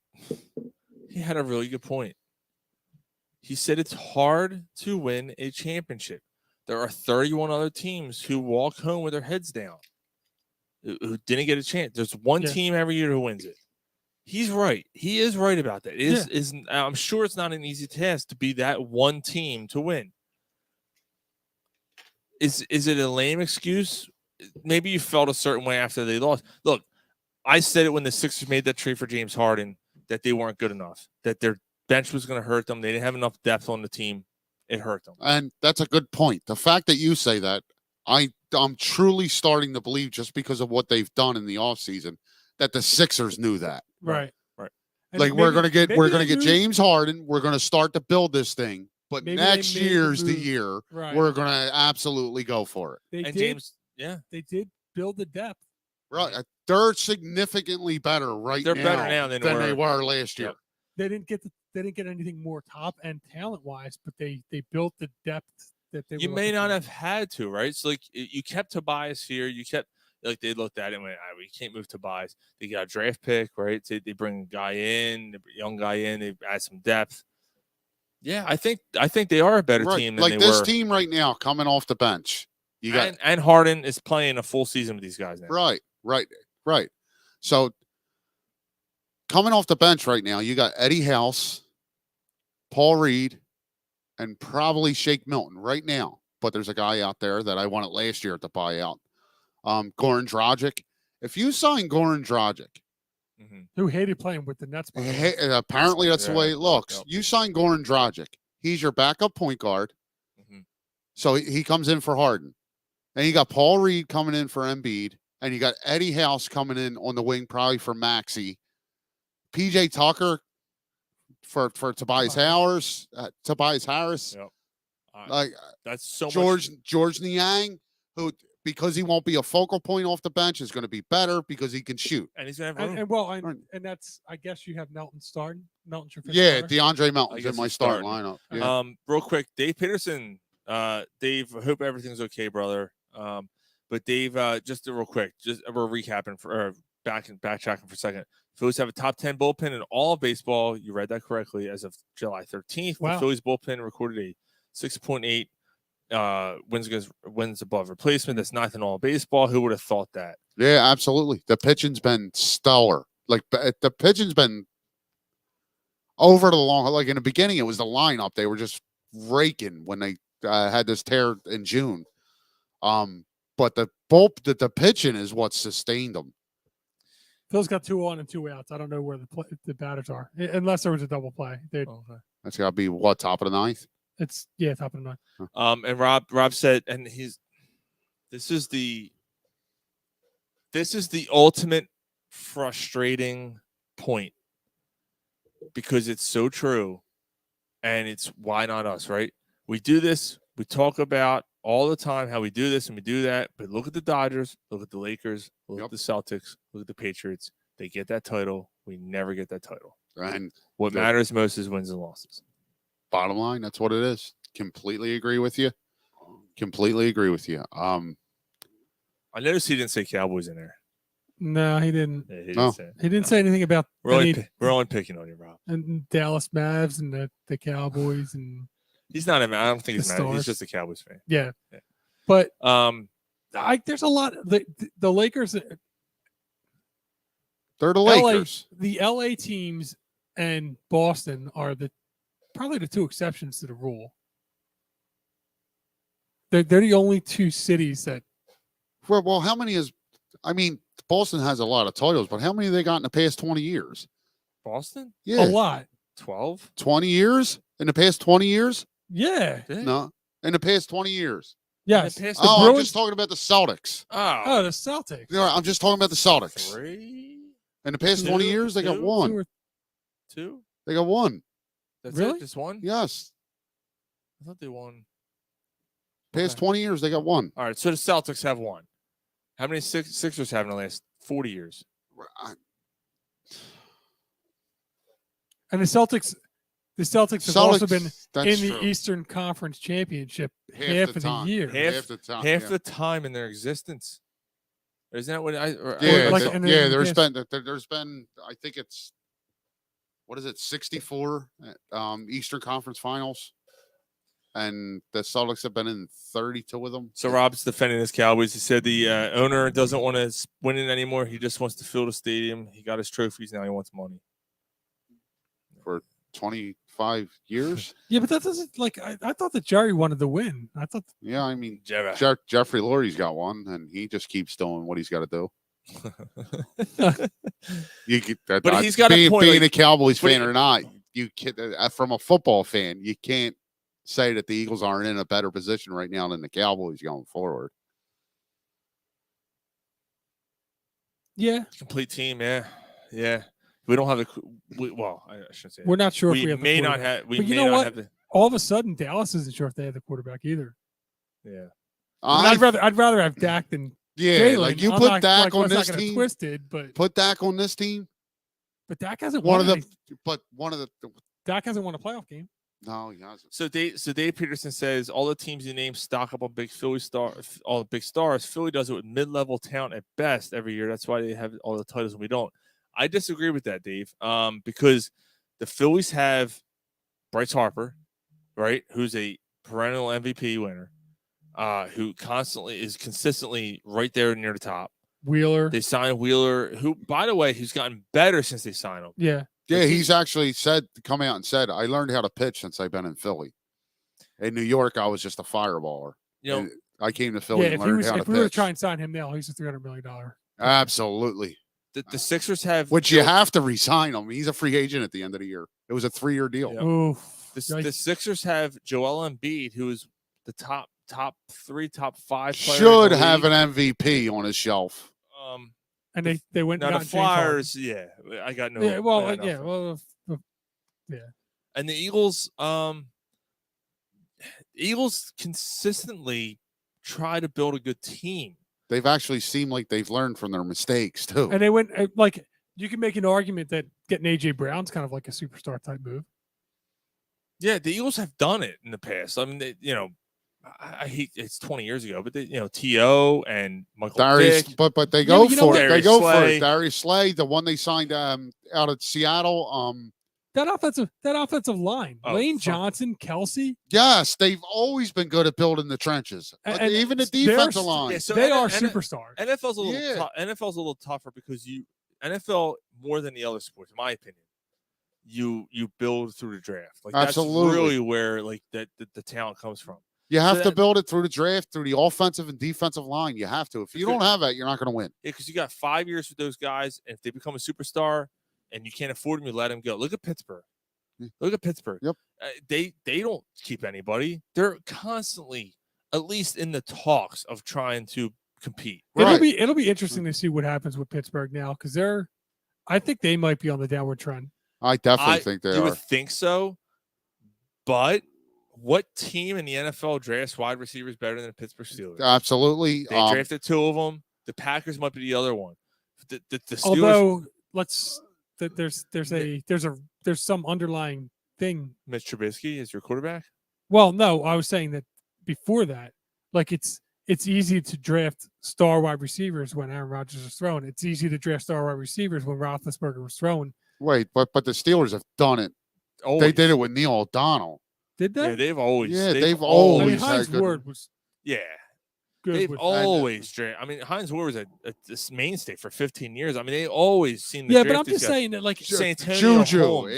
really good point. He said it's hard to win a championship. There are 31 other teams who walk home with their heads down, who didn't get a chance. There's one team every year who wins it. He's right. He is right about that. I'm sure it's not an easy task to be that one team to win. Is it a lame excuse? Maybe you felt a certain way after they lost. Look, I said it when the Sixers made that trade for James Harden that they weren't good enough, that their bench was going to hurt them. They didn't have enough depth on the team. It hurt them. And that's a good point. The fact that you say that, I'm truly starting to believe, just because of what they've done in the offseason, that the Sixers knew that. right. And Like we're gonna get maybe James Harden. We're gonna start to build this thing. But Maybe next they made the year's the move. year Right. we're gonna absolutely go for it. They did build the depth. Right. They're significantly better right now. They're better now than they were last year. They didn't get anything more top end talent wise, but they built the depth that they. You were may looking not for. have had to, right? So like you kept Tobias here. You kept they looked at it and went, we can't move Tobias. They got a draft pick, right? So they bring a guy in, a young guy in. They add some depth. Yeah, I think they are a better team than like they this were. team right now coming off the bench. You got and Harden is playing a full season with these guys now. Right. So coming off the bench right now, you got Eddie House, Paul Reed, and probably Shake Milton right now. But there's a guy out there that I wanted last year at the buyout. Goran Dragic. If you sign Goran Dragic, who hated playing with the Nets. apparently that's the way it looks. You sign Goran Dragic. He's your backup point guard. So he comes in for Harden. And you got Paul Reed coming in for Embiid. And you got Eddie House coming in on the wing, probably for Maxey. PJ Tucker for Tobias Harris. Yep. Like that's so George Niang, who, because he won't be a focal point off the bench, is going to be better because he can shoot. And he's going to have room. And that's, I guess you have Melton starting. Melton's your fifth Yeah, starter? DeAndre Melton's in my starting lineup. Yeah. Real quick, Dave Peterson. Dave, I hope everything's okay, brother. But Dave, just real quick, we're recapping backtracking for a second. Phillies have a top 10 bullpen in all of baseball. You read that correctly. As of July 13th, wow. The Phillies bullpen recorded a 6.8 wins above replacement. That's ninth in all of baseball. Who would have thought that? Yeah, absolutely. The pitching's been stellar. Like the pitching's been over the long. Like in the beginning, it was the lineup. They were just raking when they had this tear in June. But the pitching is what sustained them. Phil's got 2 on and 2 outs. I don't know where the batters are, unless there was a double play. That's got to be what, top of the ninth? It's top of the ninth. And Rob said, and this is the ultimate frustrating point because it's so true, and it's why not us, right? We do this. We talk about all the time how we do this and we do that, but look at the Dodgers, look at the Lakers, look at the Celtics, look at the Patriots. They get that title. We never get that title. And what matters most is wins and losses. Bottom line, that's what it is. Completely agree with you. I noticed he didn't say Cowboys in there. No, he didn't. Yeah, he didn't say anything about we're only picking on you, Rob. And Dallas Mavs and the Cowboys and he's not. I don't think he's mad. Stars. He's just a Cowboys fan. Yeah. But there's a lot. The Lakers. They're the Lakers. The LA teams and Boston are probably the 2 exceptions to the rule. They're the only 2 cities that. Well, how many Boston has a lot of titles, but how many they got in the past 20 years? Boston? Yeah. A lot. 12? 20 years? In the past 20 years? Yeah. No. In the past 20 years. Yes. past- The Oh, I'm Bruins. just talking about the Celtics. Oh, the Celtics. You know, I'm just talking about the Celtics. 3? In the past 20 years, they got Two? one. 2? They got one. That's Really? it? Just one? Yes. I thought they won. Past Okay. 20 years, they got one. All right, so the Celtics have one. How many Sixers have in the last 40 years? And the Celtics have also been that's in the true. Eastern Conference Championship Half half the of time. the year. Half the time. Half yeah. the time in their existence. Isn't that what I? Yeah, like- the- and then yeah. There's yes. been. I think it's what is it? 64 Eastern Conference Finals, and the Celtics have been in 32 of them. So Rob's defending his Cowboys. He said the owner doesn't want to win it anymore. He just wants to fill the stadium. He got his trophies. Now he wants money. For 25 years. Yeah, but that doesn't like I thought that Jerry wanted to win. I thought Yeah, I mean, Jerry. Jeffrey Lurie's got one, and he just keeps doing what he's got to do. You get that, But he's got a being, point, being like- a Cowboys but fan he- or not. You can, from a football fan, you can't say that the Eagles aren't in a better position right now than the Cowboys going forward. yeah, Complete team. Yeah, yeah. We don't have the. Well, I shouldn't say. we're that. not sure if We we have the may not quarterback. have. We But you may know not what? have the. All of a sudden, Dallas isn't sure if they have the quarterback either. Yeah. I'd rather have Dak than yeah, Jalen. like you I'm put not- Dak on let's not this get it team. twisted, but Put Dak on this team. Dak hasn't One won of any- the, but one of the. Dak hasn't won a playoff game. No, he hasn't. So Dave Peterson says all the teams you name stock up on big Philly all the big stars. Philly does it with mid-level talent at best every year. That's why they have all the titles and we don't. I disagree with that, Dave. Because the Phillies have Bryce Harper, right, who's a perennial MVP winner, who is consistently right there near the top. Wheeler. They signed Wheeler, who, by the way, who's gotten better since they signed him. Yeah. Yeah, he's actually come out and said, I learned how to pitch since I've been in Philly. In New York, I was just a fireballer. You know, And I came to Philly Yeah, and if learned how to we were to pitch. try and sign him now, he's a $300 million. Absolutely. the Sixers have Which you have to resign him. He's a free agent at the end of the year. It was a 3-year deal. Yeah. Oof. the Sixers have Joel Embiid, who is the top 3, top 5 player. Should in the have league. an MVP on his shelf. And they went Now and the got James Harden. Flyers, yeah, I got no. Yeah, well, I got yeah, nothing. well, yeah. And the Eagles consistently try to build a good team. They've actually seemed like they've learned from their mistakes, too. And they went like you can make an argument that getting AJ Brown's kind of like a superstar type move. Yeah, the Eagles have done it in the past. I mean, I hate it's 20 years ago, but T.O. and Michael Darius, Vick. but they Yeah, go but you know for what? it. They Darius go for Slay. it. Darius Slay, the one they signed out of Seattle. That offensive line, Oh, Lane fuck. Johnson, Kelsey, Yes, they've always been good at building the trenches. And Even the they're- defensive line. Yeah, so they N- are N- superstars. NFL's a little Yeah. NFL's a little tougher because NFL more than the other sports, in my opinion. You build through the draft. Like Absolutely. that's really where like the talent comes from. You have So to that- build it through the draft, through the offensive and defensive line. You have to. If you don't have that, you're not going to win. Yeah, because you got 5 years with those guys, and if they become a superstar and you can't afford them, you let them go. Look at Pittsburgh. Yeah. Look at Pittsburgh. Yep. They don't keep anybody. They're constantly, at least in the talks of trying to compete. Right. It'll be interesting to see what happens with Pittsburgh now because I think they might be on the downward trend. I definitely think they You are. would think so, but what team in the NFL drafts wide receivers better than the Pittsburgh Steelers? Absolutely. They drafted 2 of them. The Packers might be the other one. The Steelers. Although there's some underlying thing. Mitch Trubisky is your quarterback. Well, no, I was saying that before that, like it's easy to draft star wide receivers when Aaron Rodgers is throwing. It's easy to draft star wide receivers when Roethlisberger was throwing. Wait, but the Steelers have done it. Always. They did it with Neil O'Donnell. Did they? Yeah, they've always. Yeah, they've I mean, always had Heinz good. Ward was Yeah, good. they've with, always drafted. I mean, Heinz Ward was a mainstay for 15 years. I mean, they always seem to yeah, but draft I'm these just guys. saying that like Santonio Juju, Holmes.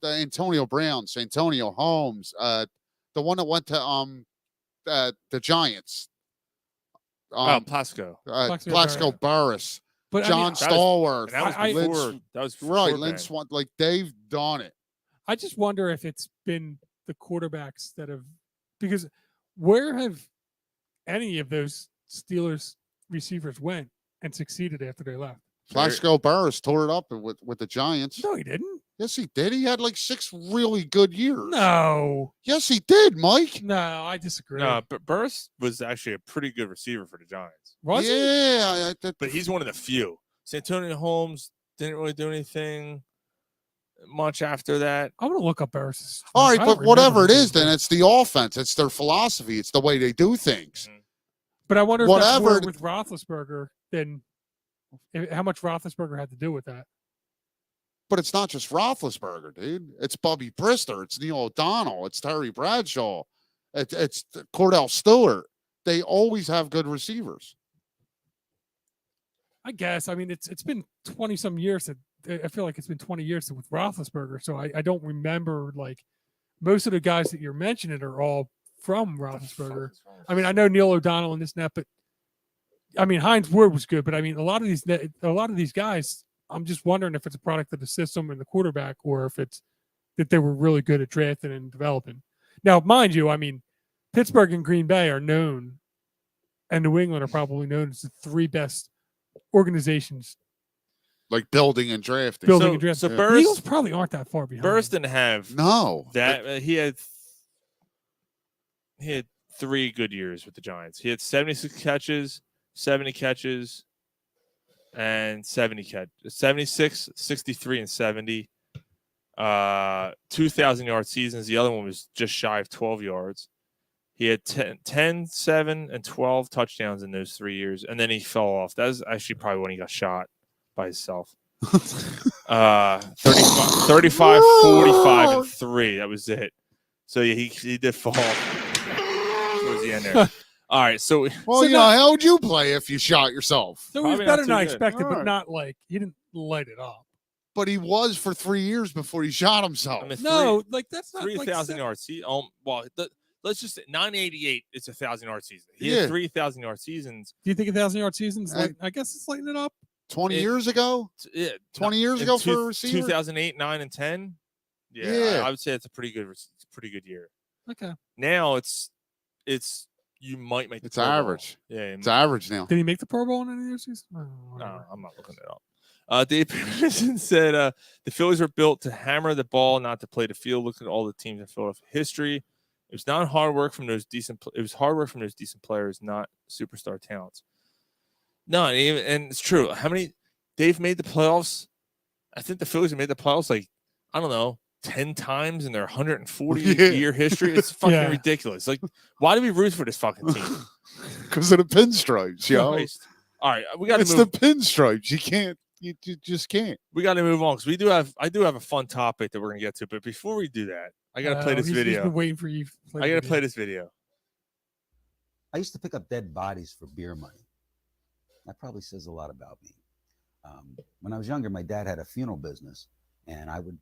Antonio Brown, Santonio Holmes, the one that went to the Giants. Plaxico. Plaxico Plaxico Burress. But John I mean, Stallworth. That was before. That was right. before Lynn Ben. Swan. Like they've done it. I just wonder if it's been the quarterbacks that have, because where have any of those Steelers receivers went and succeeded after they left? Plaxico Burress tore it up with the Giants. No, he didn't. Yes, he did. He had like 6 really good years. No. Yes, he did, Mike. No, I disagree. No, but Burris was actually a pretty good receiver for the Giants. Was he? Yeah, But he's one of the few. Santonio Holmes didn't really do anything much after that. I'm gonna look up Burris. all right, but whatever it is, then it's the offense. It's their philosophy. It's the way they do things. But I wonder if that's Whatever. more with Roethlisberger than how much Roethlisberger had to do with that. But it's not just Roethlisberger, dude. It's Bubby Brister. It's Neil O'Donnell. It's Terry Bradshaw. It's Cordell Stewart. They always have good receivers. I guess. I mean, it's been 20 some years. I feel like it's been 20 years with Roethlisberger, so I don't remember like most of the guys that you're mentioning are all from Roethlisberger. I mean, I know Neil O'Donnell and this and that, but I mean, Heinz Ward was good, but I mean, a lot of these guys, I'm just wondering if it's a product of the system and the quarterback, or if it's that they were really good at drafting and developing. Now, mind you, I mean, Pittsburgh and Green Bay are known, and New England are probably known as the 3 best organizations Like building and drafting. building and drafting. So The Burris, Eagles probably aren't that far behind. Burris didn't have No. that. He had 3 good years with the Giants. He had 76 catches, 70 catches, and 70 catches. 76, 63, and 70. 2,000-yard seasons. The other one was just shy of 12 yards. He had 10, 7, and 12 touchdowns in those 3 years, and then he fell off. That was actually probably when he got shot by himself. 35, 45, and 3. That was it. So yeah, he did fall towards the end there. All right, so Well, how would you play if you shot yourself? So he was Probably better not than I too good. expected, All but right. not like he didn't light it up. But he was for 3 years before he shot himself. I mean, No, like that's not 3,000 like yard season. Let's just say 988. It's a 1,000-yard season. He Yeah. had 3,000-yard seasons. Do you think 1,000-yard seasons? And- I guess it's lighting it up. 20 It- years ago? Yeah, 20 years ago for a receiver? 2008, 9, and 10. Yeah, Yeah. I would say it's a pretty good year. Okay. Now it's you might make the It's Pro Bowl. average. Yeah, It's average now. Did he make the Pro Bowl in any of their seasons? no, I'm not looking it up. Dave Peterson said the Phillies were built to hammer the ball, not to play the field. Look at all the teams in Philadelphia history. It was not hard work from those decent. It was hard work from those decent players, not superstar talents. No, and it's true. How many they've made the playoffs? I think the Phillies have made the playoffs like I don't know 10 times in their 140-year history. It's fucking Yeah. ridiculous. Like, why do we root for this fucking team? Because of the pinstripes, yo. Christ. All right, we got to It's move. the pinstripes. You can't. You just can't. We got to move on because I do have a fun topic that we're gonna get to. But before we do that, I gotta play this He's video. been waiting for you. to play I the gotta video. play this video. I used to pick up dead bodies for beer money. That probably says a lot about me. When I was younger, my dad had a funeral business, and I would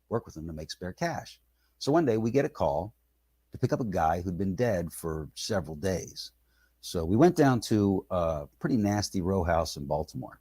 work with him to make spare cash. So one day we get a call to pick up a guy who'd been dead for several days. So we went down to a pretty nasty row house in Baltimore.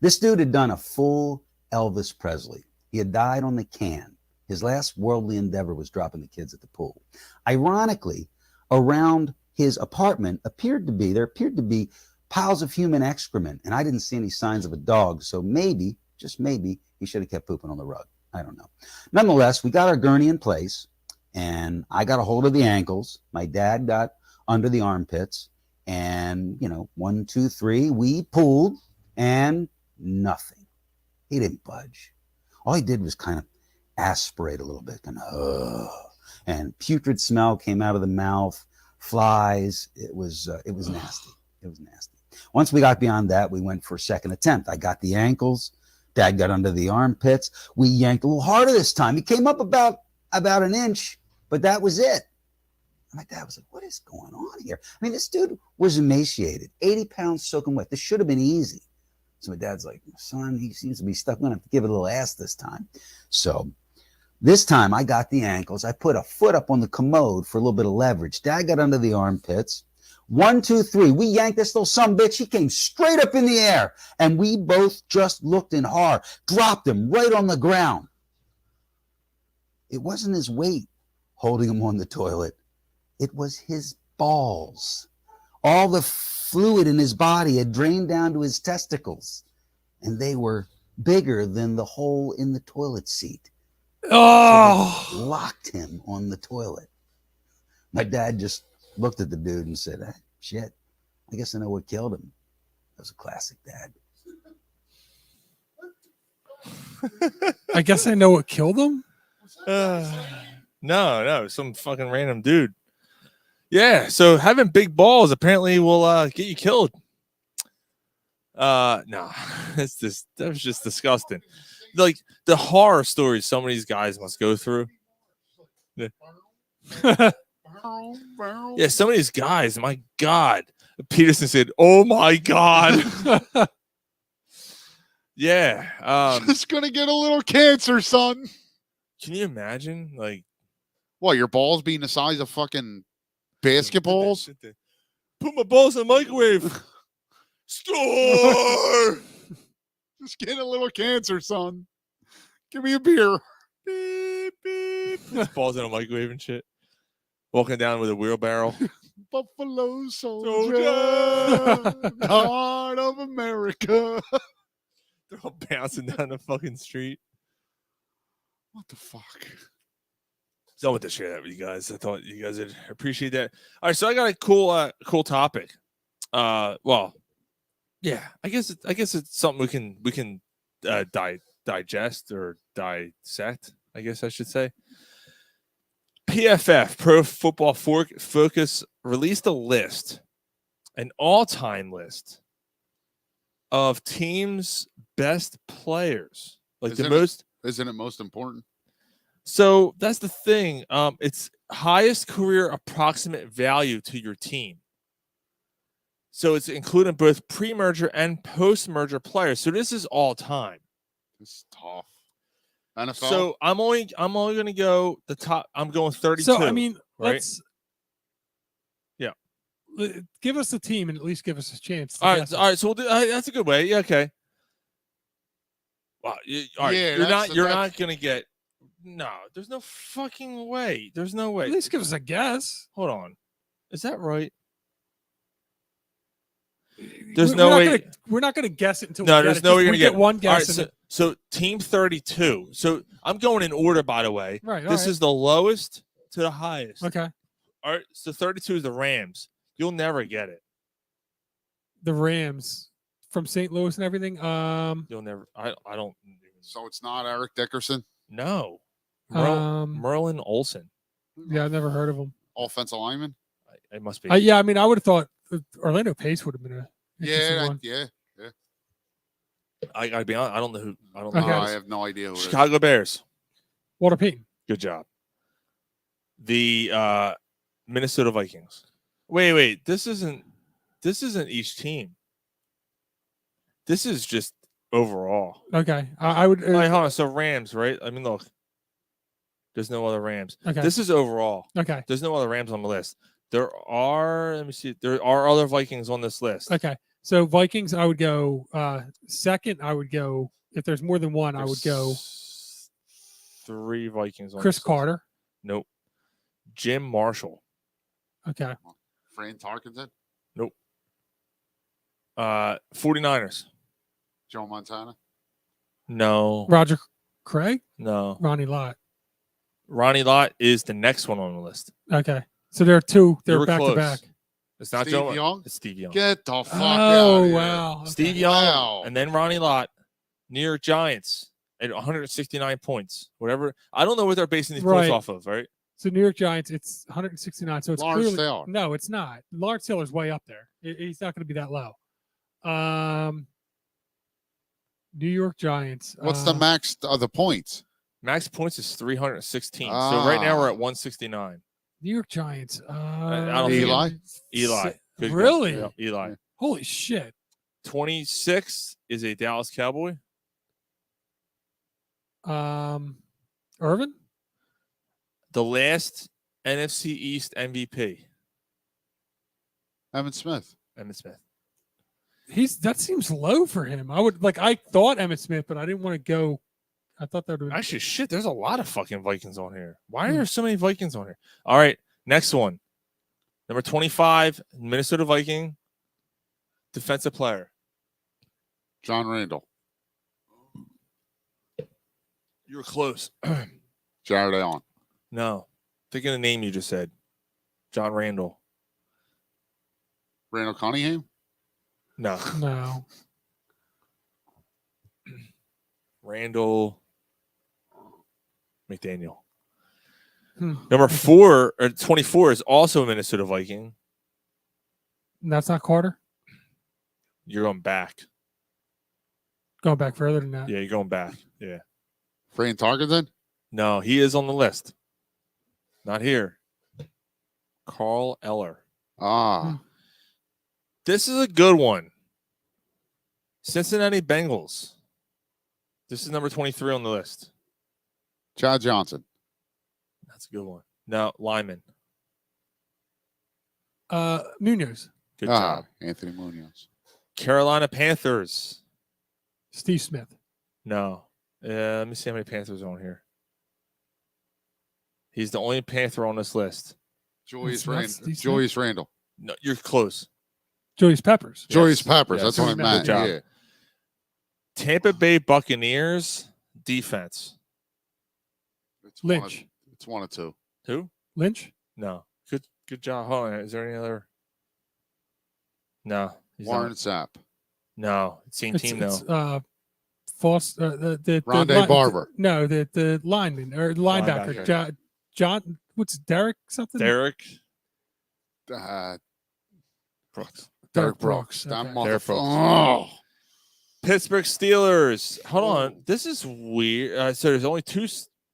This dude had done a full Elvis Presley. He had died on the can. His last worldly endeavor was dropping the kids at the pool. Ironically, around his apartment appeared to be piles of human excrement, and I didn't see any signs of a dog, so maybe, just maybe, he should have kept pooping on the rug. I don't know. Nonetheless, we got our gurney in place, and I got a hold of the ankles. My dad got under the armpits, and, 1, 2, 3, we pulled, and nothing. He didn't budge. All he did was kind of aspirate a little bit, and putrid smell came out of the mouth, flies. It was nasty. It was nasty. Once we got beyond that, we went for a second attempt. I got the ankles. Dad got under the armpits. We yanked a little harder this time. He came up about an inch, but that was it. My dad was like, what is going on here? I mean, this dude was emaciated, 80 pounds soaking wet. This should have been easy. So my dad's like, son, he seems to be stuck. I'm going to have to give it a little ass this time. So this time I got the ankles. I put a foot up on the commode for a little bit of leverage. Dad got under the armpits. 1, 2, 3. We yanked this little sumbitch. He came straight up in the air. And we both just looked in horror. Dropped him right on the ground. It wasn't his weight holding him on the toilet. It was his balls. All the fluid in his body had drained down to his testicles. And they were bigger than the hole in the toilet seat. Oh, So they locked him on the toilet. My dad just looked at the dude and said, shit, I guess I know what killed him. That was a classic, Dad. I guess I know what killed him. No, some fucking random dude. Yeah, so having big balls apparently will get you killed. No, that was just disgusting. Like the horror stories some of these guys must go through. Yeah, some of these guys, my God. Peterson said, "Oh my God." Yeah. Just gonna get a little cancer, son. Can you imagine? Like, what, your balls being the size of fucking basketballs? Put my balls in the microwave. Score! Just get a little cancer, son. Give me a beer. Beep, beep. His balls in a microwave and shit. Walking down with a wheelbarrow. Buffalo soldier, heart of America. They're all bouncing down the fucking street. What the fuck? So I wanted to share that with you guys. I thought you guys would appreciate that. All right, so I got a cool topic. Well, yeah, I guess it's something we can digest or dissect. I guess I should say. PFF, Pro Football Focus, released a list, an all-time list of teams' best players, like Isn't it most important? So that's the thing. It's highest career approximate value to your team. So it's including both pre-merger and post-merger players. So this is all time. This is tough. NFL. So I'm only going to go the top. I'm going 32. So I mean, right? Give us the team and at least give us a chance. All right. So we'll do, that's a good way. Yeah. Okay. Wow. All right. Yeah, you're not going to get. No, there's no fucking way. There's no way. At least give us a guess. Hold on. Is that right? There's no way. We're not going to guess it until no. There's no way you're going to get one guess. All right, so team 32. So I'm going in order, by the way. Right. This is the lowest to the highest. Okay. All right. So 32 is the Rams. You'll never get it. The Rams from St. Louis and everything. You'll never. I don't. So it's not Eric Dickerson. No. Merlin Olsen. Yeah, I've never heard of him. Offensive lineman. It must be. Yeah, I mean, I would have thought Orlando Pace would have been a. Yeah. I gotta be honest. I don't know who. I don't Okay. know. I have no idea who it is. Chicago Bears. Walter Payton. Good job. The Minnesota Vikings. Wait. This isn't each team. This is just overall. Okay. I would. Wait, hold on. So Rams, right? I mean, look. There's no other Rams. Okay. This is overall. Okay. There's no other Rams on the list. There are. Let me see. There are other Vikings on this list. Okay. So Vikings, I would go second. I would go if there's more than one. I would go 3 Vikings on Chris this list. Carter. Nope. Jim Marshall. Okay. Fran Tarkenton. Nope. 49ers. Joe Montana. No. Roger Craig. No. Ronnie Lott. Ronnie Lott is the next one on the list. Okay. So there are two. You They're were back close. to back. It's not Steve Joe Young? It's Steve Young. Get the fuck out Oh of here. wow. Okay. Steve Young, Wow. and then Ronnie Lott, New York Giants at 169 points. Whatever. I don't know what they're basing these points Right. off of, right? So New York Giants, it's 169. So it's Lawrence clearly Taylor. no, it's not. Lawrence Taylor's way up there. He's not going to be that low. New York Giants. What's the max of the points? Max points is 316. So right now we're at 169. New York Giants. I don't think Eli? Eli. Good guess. Really? Yeah, Eli. Holy shit. 26 is a Dallas Cowboy. Irvin? The last NFC East MVP. Emmitt Smith. Emmitt Smith. That seems low for him. I thought Emmitt Smith, but I didn't want to go. I thought that would Actually, shit, there's a lot of fucking Vikings on here. Why are there so many Vikings on here? All right, next one. Number 25, Minnesota Viking, defensive player. John Randall. You were close. Jared Allen. No. Think of the name you just said. John Randall. Randall Cunningham. No. No. Randall McDaniel. Hmm. Number 4 or 24 is also a Minnesota Viking. That's not Carter. You're going back. Going back further than that. Yeah, you're going back. Yeah. Fran Tarkenton. No, he is on the list. Not here. Carl Eller. Ah. This is a good one. Cincinnati Bengals. This is number 23 on the list. Chad Johnson. That's a good one. No, lineman. Munoz. Good job. Anthony Munoz. Carolina Panthers. Steve Smith. No. Let me see how many Panthers are on here. He's the only Panther on this list. Julius It's not Randle. Steve Smith? Julius Randle. No, you're close. Julius Peppers. Julius Peppers. Yes. That's what I Good meant. job. Yeah. Tampa Bay Buccaneers defense. Lynch. It's one of two. Who? Lynch. No. Good job. Hold on. Is there any other? No. he's not. Warren Sapp. No. Same team though. It's, Foster, the Rondé Barber. No, the lineman or linebacker. Linebacker. John. What's Derek something? Derek Brooks. Derek Derek Brooks. Brooks, That okay. Derek motherfucker. Brooks. Oh. Pittsburgh Steelers. Hold on. This is weird. So there's only two.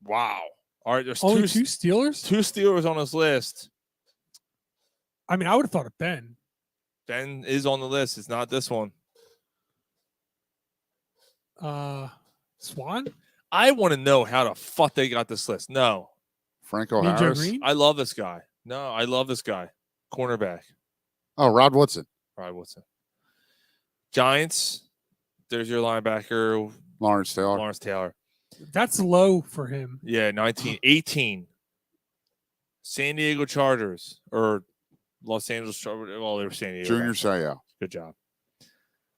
Wow. All right. There's Only two two Steelers. two Steelers on this list. I mean, I would have thought of Ben. Ben is on the list. It's not this one. Swan. I want to know how the fuck they got this list. No. Franco Mean Joe Harris. Green? I love this guy. No, I love this guy. Cornerback. Oh, Rod Woodson. Right, Woodson. Giants. There's your linebacker, Lawrence Taylor. Lawrence Taylor. That's low for him. Yeah, 18. San Diego Chargers or Los Angeles Chargers. Well, they were San Diego. Junior right? Seau. Good job.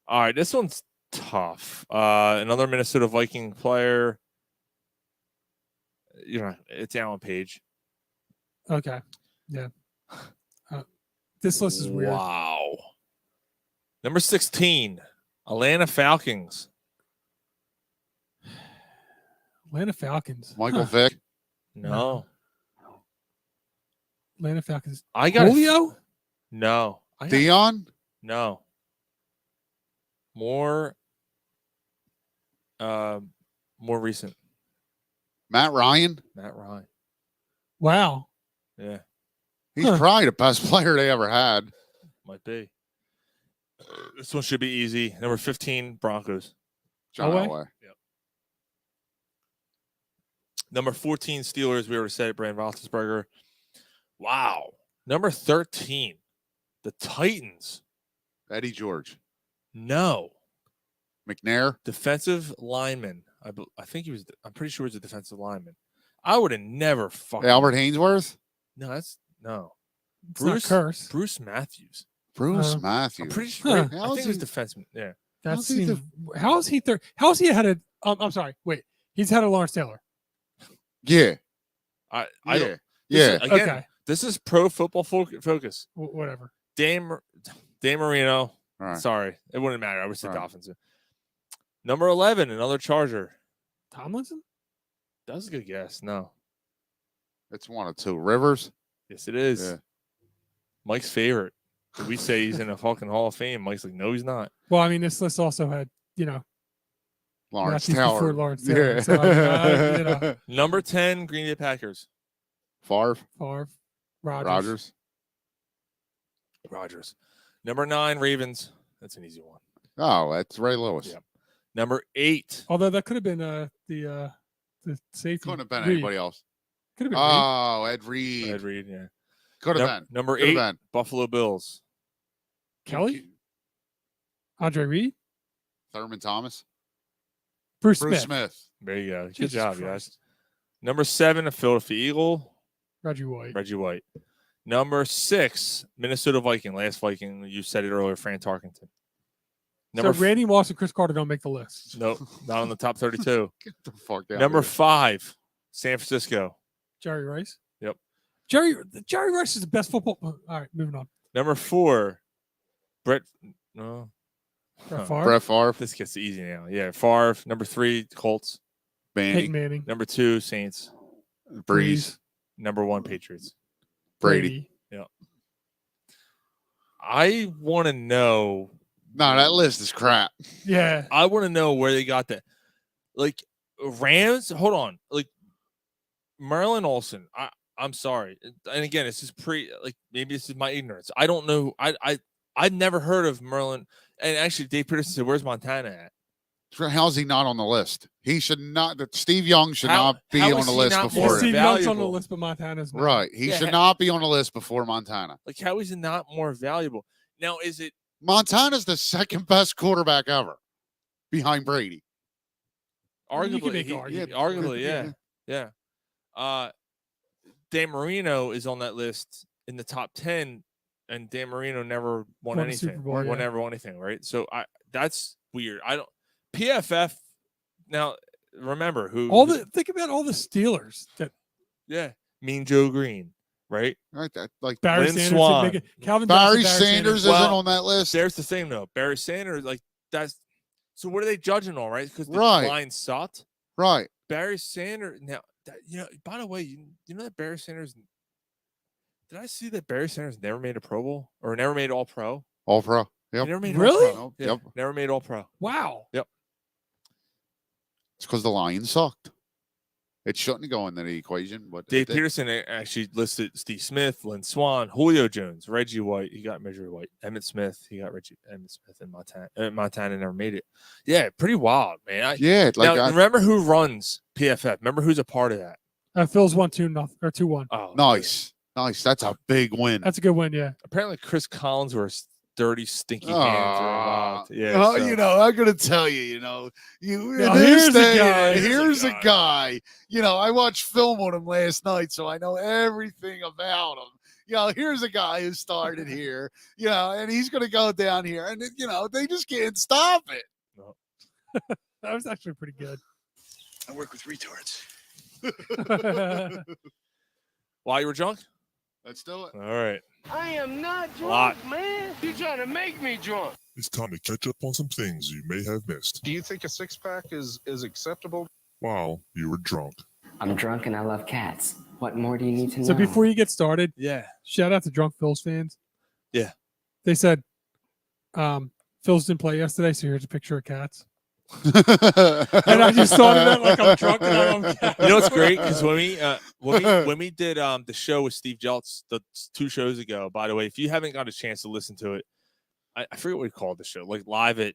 All right, this one's tough. Another Minnesota Viking player. It's Alan Page. Okay. Yeah. This list is weird. Wow. Number 16, Atlanta Falcons. Atlanta Falcons. Michael Vick. No. Atlanta Falcons. I got Julio? No. Dion. No. More recent. Matt Ryan. Matt Ryan. Wow. Yeah, He's probably the best player they ever had. might be. This one should be easy. Number 15, Broncos. John Elway? Elway. Number 14, Steelers. We already said it, Brandon Roethlisberger. Wow. Number 13, the Titans. Eddie George. No. McNair. Defensive lineman. I think he was. I'm pretty sure he was a defensive lineman. I would have never fucking. Albert Hainsworth. No, no. It's not Curse. Bruce Matthews. Bruce I'm Matthews. pretty sure. Huh. I think he was defenseman. Yeah. That seems. How is he third? How is he ahead of? I'm sorry. Wait. He's ahead of Lawrence Taylor. Yeah. I Yeah. don't. Yeah. Again, Okay. this is pro football focus. Whatever. Dan Marino. All right. Sorry, it wouldn't matter. I would say All right. Dolphins. Number 11, another Charger. Tomlinson. That was a good guess. No. It's one of two. Rivers. Yes, it is. Yeah. Mike's favorite. Did we say he's in the fucking Hall of Fame? Mike's like, no, he's not. Well, I mean, this list also had Lawrence Matthews Taylor. before Lawrence Taylor. Yeah. So, Number 10, Green Bay Packers. Favre. Favre, Rodgers. Rodgers. Number 9, Ravens. That's an easy one. Oh, that's Ray Lewis. Yeah. Number 8. Although that could have been the safety. Couldn't have been Reed. anybody else. Could have been Reed. Oh, Ed Reed. Ed Reed, yeah. Could have been. Number Could have 8, been. Buffalo Bills. Kelly, Andre Reed, Thurman Thomas, Bruce Bruce Smith, Smith. There you go. Good Jesus job, Christ. guys. Number 7, a Philadelphia Eagle, Reggie White. Reggie White. Number 6, Minnesota Viking. Last Viking, you said it earlier, Fran Tarkenton. So Randy Moss and Chris Carter don't make the list. Nope, not on the top 32. Get the fuck out. Number 5, San Francisco. Jerry Rice. Yep. Jerry Rice is the best football. All right, moving on. Number 4, Brett. No. Brett Favre. Brett Favre, This gets easy now. Yeah, Favre. Number 3, Colts. Peyton Manning, Manning. Number 2, Saints. Breeze, Number 1, Patriots. Brady. I want to know. No, that list is crap. Yeah. I want to know where they got that. Like Rams. Hold on. Like Merlin Olsen. I'm sorry. And again, this is maybe this is my ignorance. I don't know. I'd never heard of Merlin. And actually, Dave Peterson said, "Where's Montana at?" How's he not on the list? He should not. Steve Young should How- not be how on is the he list not before more Well, him. Steve Young's on the valuable. list, but Montana's not. Right. He Yeah. should not be on the list before Montana. Like, how is it not more valuable? Now, is it Montana's the second best quarterback ever behind Brady. arguably? You can make an argument. Arguably, yeah. Dan Marino is on that list in the top 10, and Dan Marino never won Won a anything. Super Bowl, yeah. Never won anything, right? So that's weird. I don't PFF. Now, remember Think about all the Steelers that Mean Joe Green, right? Right. That like Barry Lynn Sanders Swan. didn't make it. Calvin Barry Johnson, Sanders Well, isn't on that list. There's the thing though. Barry Sanders, like that's so. What are they judging on, right? Because the Right. line sucked. Right. Barry Sanders. Now, by the way, you know that Barry Sanders. Did I see that Barry Sanders never made a Pro Bowl or never made All Pro? All pro. He Yep. never made Really? All Pro. Yep. Never made All Pro. Wow. It's because the Lions sucked. It shouldn't go into the equation, but Dave it did. Peterson actually listed Steve Smith, Lynn Swan, Julio Jones, Reggie White. He got Reggie White. Emmett Smith. He got Emmett Smith and Montana. Montana never made it. Yeah, pretty wild, man. Yeah, like Now, remember who runs PFF? Remember who's a part of that? Phil's 1-2 or 2-1. Oh, nice. That's a big win. That's a good win. Yeah. Apparently, Chris Collinsworth's dirty, stinky hands are involved. Yeah. Oh, so- I'm gonna tell you, Now, here's Here's a a guy. I watched film on him last night, so I know everything about him. Here's a guy who started here, and he's gonna go down here, and they just can't stop it. That was actually pretty good. I work with retards. While you were drunk? Let's do it. All right. I am not Lot. man. You trying to make me drunk. It's time to catch up on some things you may have missed Do you think a six-pack is acceptable? while you were drunk. I'm drunk and I love cats. What more do you need to know? So before you get started, Yeah. shout out to Drunk Phil's fans. Yeah. They said Phil's didn't play yesterday, so here's a picture of cats. And I just thought of that like I'm drunk and I love cats. You know what's great? Because when we did the show with Steve Jeltz 2 shows ago, by the way, if you haven't got a chance to listen to it, I forget what we called the show, like live at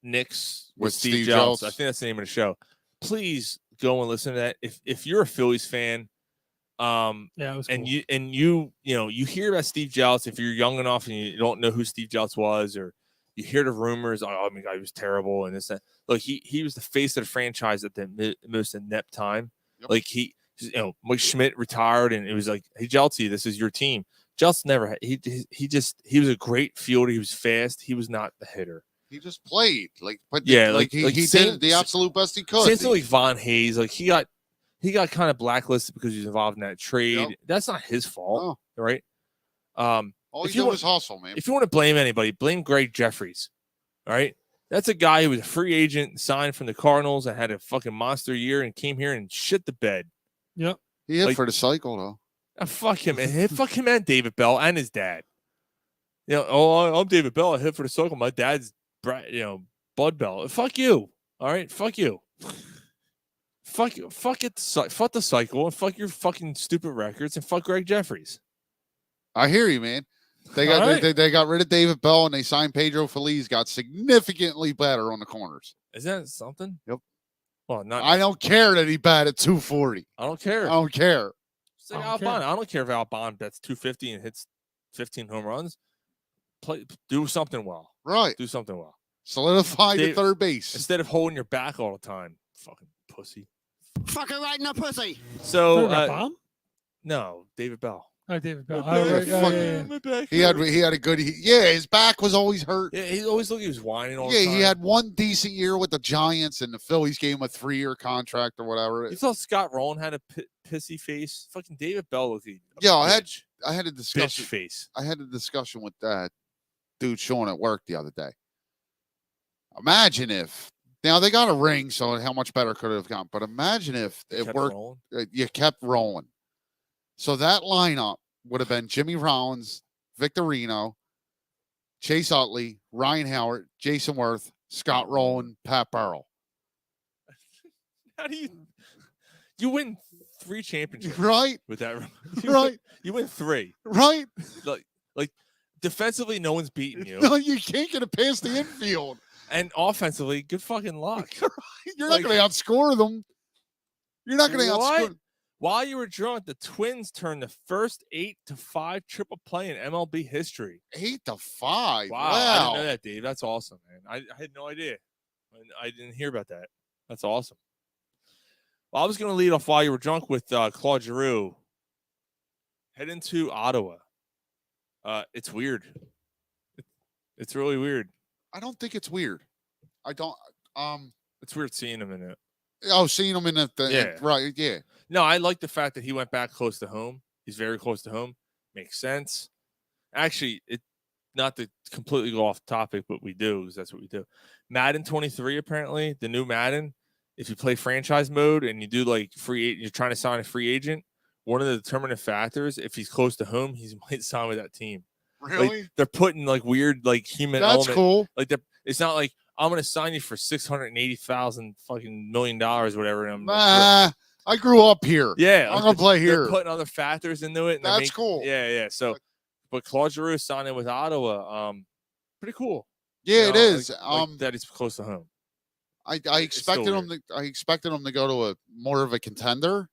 Nick's with Steve Jeltz. I think that's the name of the show. Please go and listen to that. If you're a Phillies fan, Yeah, it was and cool. you hear about Steve Jeltz, if you're young enough and you don't know who Steve Jeltz was, or you hear the rumors, oh my God, he was terrible and this that. Look, he was the face of the franchise at the most inept time. Yep. Like Mike Schmidt retired, and it was like, hey Jeltzy, this is your team. Jeltz never had. He was a great fielder. He was fast. He was not the hitter. He just played he same- did the absolute best he could. Same thing like Von Hayes. Like he got kind of blacklisted because he was involved in that trade. Yep. That's not his fault, right? All if he you did want- was hustle, man. If you want to blame anybody, blame Greg Jeffries. All right. That's a guy who was a free agent, signed from the Cardinals, and had a fucking monster year and came here and shit the bed. Yep. He hit like- for the cycle though. Fuck him. Fuck him and David Bell and his dad. I'm David Bell. I hit for the cycle. My dad's, Bud Bell. Fuck you. All right. Fuck you. Fuck you. Fuck it. Fuck the cycle and fuck your fucking stupid records and fuck Greg Jeffries. I hear you, man. They got All right. they got rid of David Bell and they signed Pedro Feliz. Got significantly better on the corners. Is that something? Yep. Well, not. I don't care that he batted 240. I don't care. I don't care. It's like I don't care. Albon. I don't care if Albon bets 250 and hits 15 home runs. do something well. Right. Do something well. Solidify the Dave- third base. Instead of holding your back all the time. Fucking pussy. Fucking right in the pussy. So Bomb? no, David Bell. Oh, David Bell. My Oh, back, right. Oh, fuck. yeah, yeah. My back He had a good. His back was always hurt. Yeah, he always looked. He was whining all Yeah, the time. he had one decent year with the Giants, and the Phillies gave him a 3-year contract or whatever. You thought Scott Rowland had a pissy face? Fucking David Bell looked. Yeah, I had a bitch discussion. face. I had a discussion with that dude Sean at work the other day. Imagine if now they got a ring, so how much better could it have gone? But imagine if it Kept worked. rolling. You kept rolling. So that lineup would have been Jimmy Rollins, Victorino, Chase Utley, Ryan Howard, Jason Worth, Scott Rowland, Pat Burrell. How do you win 3 championships? Right? With that, Right. You win 3. Right? Like defensively, no one's beating you, No, you can't get it past the infield. and offensively, good fucking luck. You're Like- not going to outscore them. You're not going to What? outscore. While you were drunk, the Twins turned the first 8-5 triple play in MLB history. 8-5. Wow, I didn't know that, Dave. That's awesome, man. I had no idea. I didn't hear about that. That's awesome. Well, I was going to lead off while you were drunk with Claude Giroux. Head into Ottawa. It's weird. It's really weird. I don't think it's weird. I don't. It's weird seeing him in it. Oh, seeing him in the Yeah. right. Yeah. No, I like the fact that he went back close to home. He's very close to home. Makes sense. Actually, not to completely go off topic, but we do because that's what we do. Madden 23, apparently, the new Madden, if you play franchise mode and you do like free agent, you're trying to sign a free agent, one of the determinant factors, if he's close to home, he might sign with that team. Really? Like, they're putting like weird like human That's element. cool. Like it's not like I'm gonna sign you for $680,000 fucking $1 million, whatever. And I grew up here. yeah, I'm gonna play they're here. putting other factors into it. And That's cool. Yeah. So, but Claude Giroux signing with Ottawa, pretty cool. Yeah, it is. Like that he's close to home. I still expected him to. I expected him to go to a more of a contender.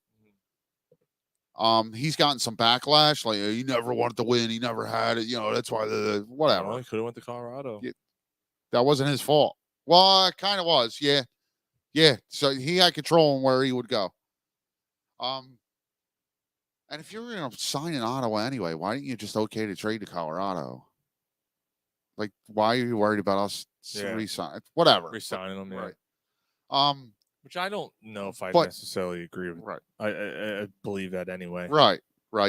He's gotten some backlash. Like he never wanted to win. He never had it. That's why whatever. Well, he could have went to Colorado. Yeah. That wasn't his fault. Well, it kind of was. Yeah. Yeah. So he had control on where he would go. And if you're going to sign in Ottawa anyway, why didn't you just okay to trade to Colorado? Like, why are you worried about us resign? Whatever. Resigning him, yeah. Right. Which I don't know if I But- necessarily agree with. Right. I believe that anyway. Right.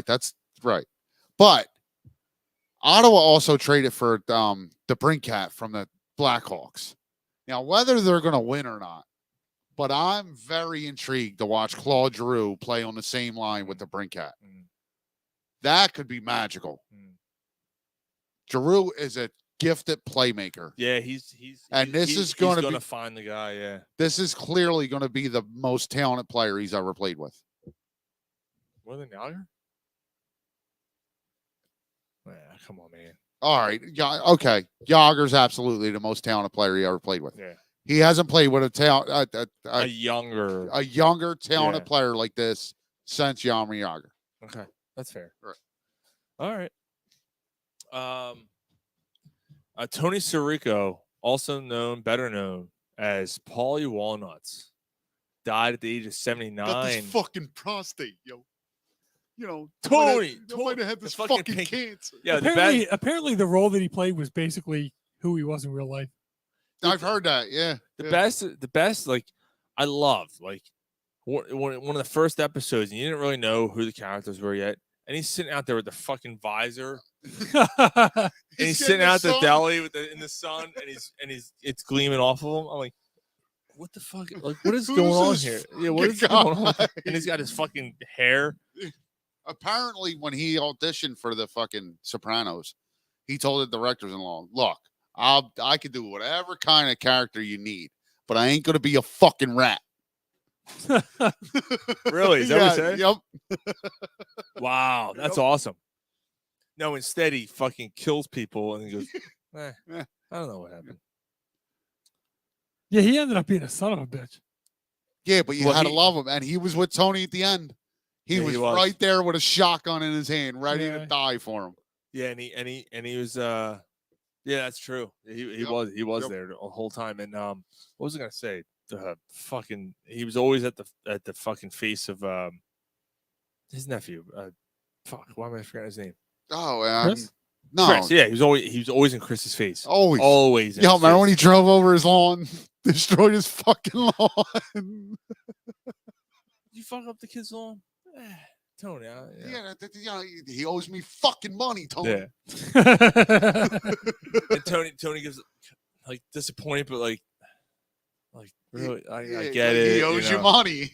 That's right. But Ottawa also traded for the Brinkat from the Blackhawks. Now, whether they're going to win or not, but I'm very intrigued to watch Claude Giroux play on the same line with the Brinkat. That could be magical. Giroux is a gifted playmaker. Yeah, he's going to find the guy. Yeah, This is clearly going to be the most talented player he's ever played with. more than Yager. Yeah, come on, man. All right. Yeah. Okay. Yager's absolutely the most talented player he ever played with. Yeah, He hasn't played with a younger talented player like this since Jaromir Jagr. Okay, that's fair. Right. All right. Tony Sirico, better known as Paulie Walnuts, died at the age of 79. Got this fucking prostate, yo. Tony might have had the this fucking fucking pink- cancer. Yeah, Apparently, the role that he played was basically who he was in real life. I've heard that. Yeah. the best. Like, I love like one of the first episodes, and you didn't really know who the characters were yet, and he's sitting out there with the fucking visor, and he's sitting out at the deli in the sun, and it's gleaming off of him. I'm like, what the fuck? Like, what is going on here? Yeah, what is going on? And he's got his fucking hair. Apparently, when he auditioned for the fucking Sopranos, he told the directors-in-law, "Look, I can do whatever kind of character you need, but I ain't gonna be a fucking rat." Really? Is that what he said? Yep. Wow, that's awesome. No, instead he fucking kills people and he goes, I don't know what happened. Yeah, he ended up being a son of a bitch. Yeah, but you had to love him, and he was with Tony at the end. He was right there with a shotgun in his hand, ready to die for him. Yeah, and he was Yeah, that's true. He Yep. was Yep. there the whole time. And what was I gonna say? He was always at the fucking face of his nephew. Fuck, why am I forgetting his name? Oh, Chris? no. Chris. Yeah, he was always in Chris's face. Always. Always. in Yeah, his remember when face. he drove over his lawn, destroyed his fucking lawn? You fuck up the kid's lawn? Tony, Yeah, he owes me fucking money, Tony. Yeah. And Tony gives like disappointed, but like really, I get it. He owes you money.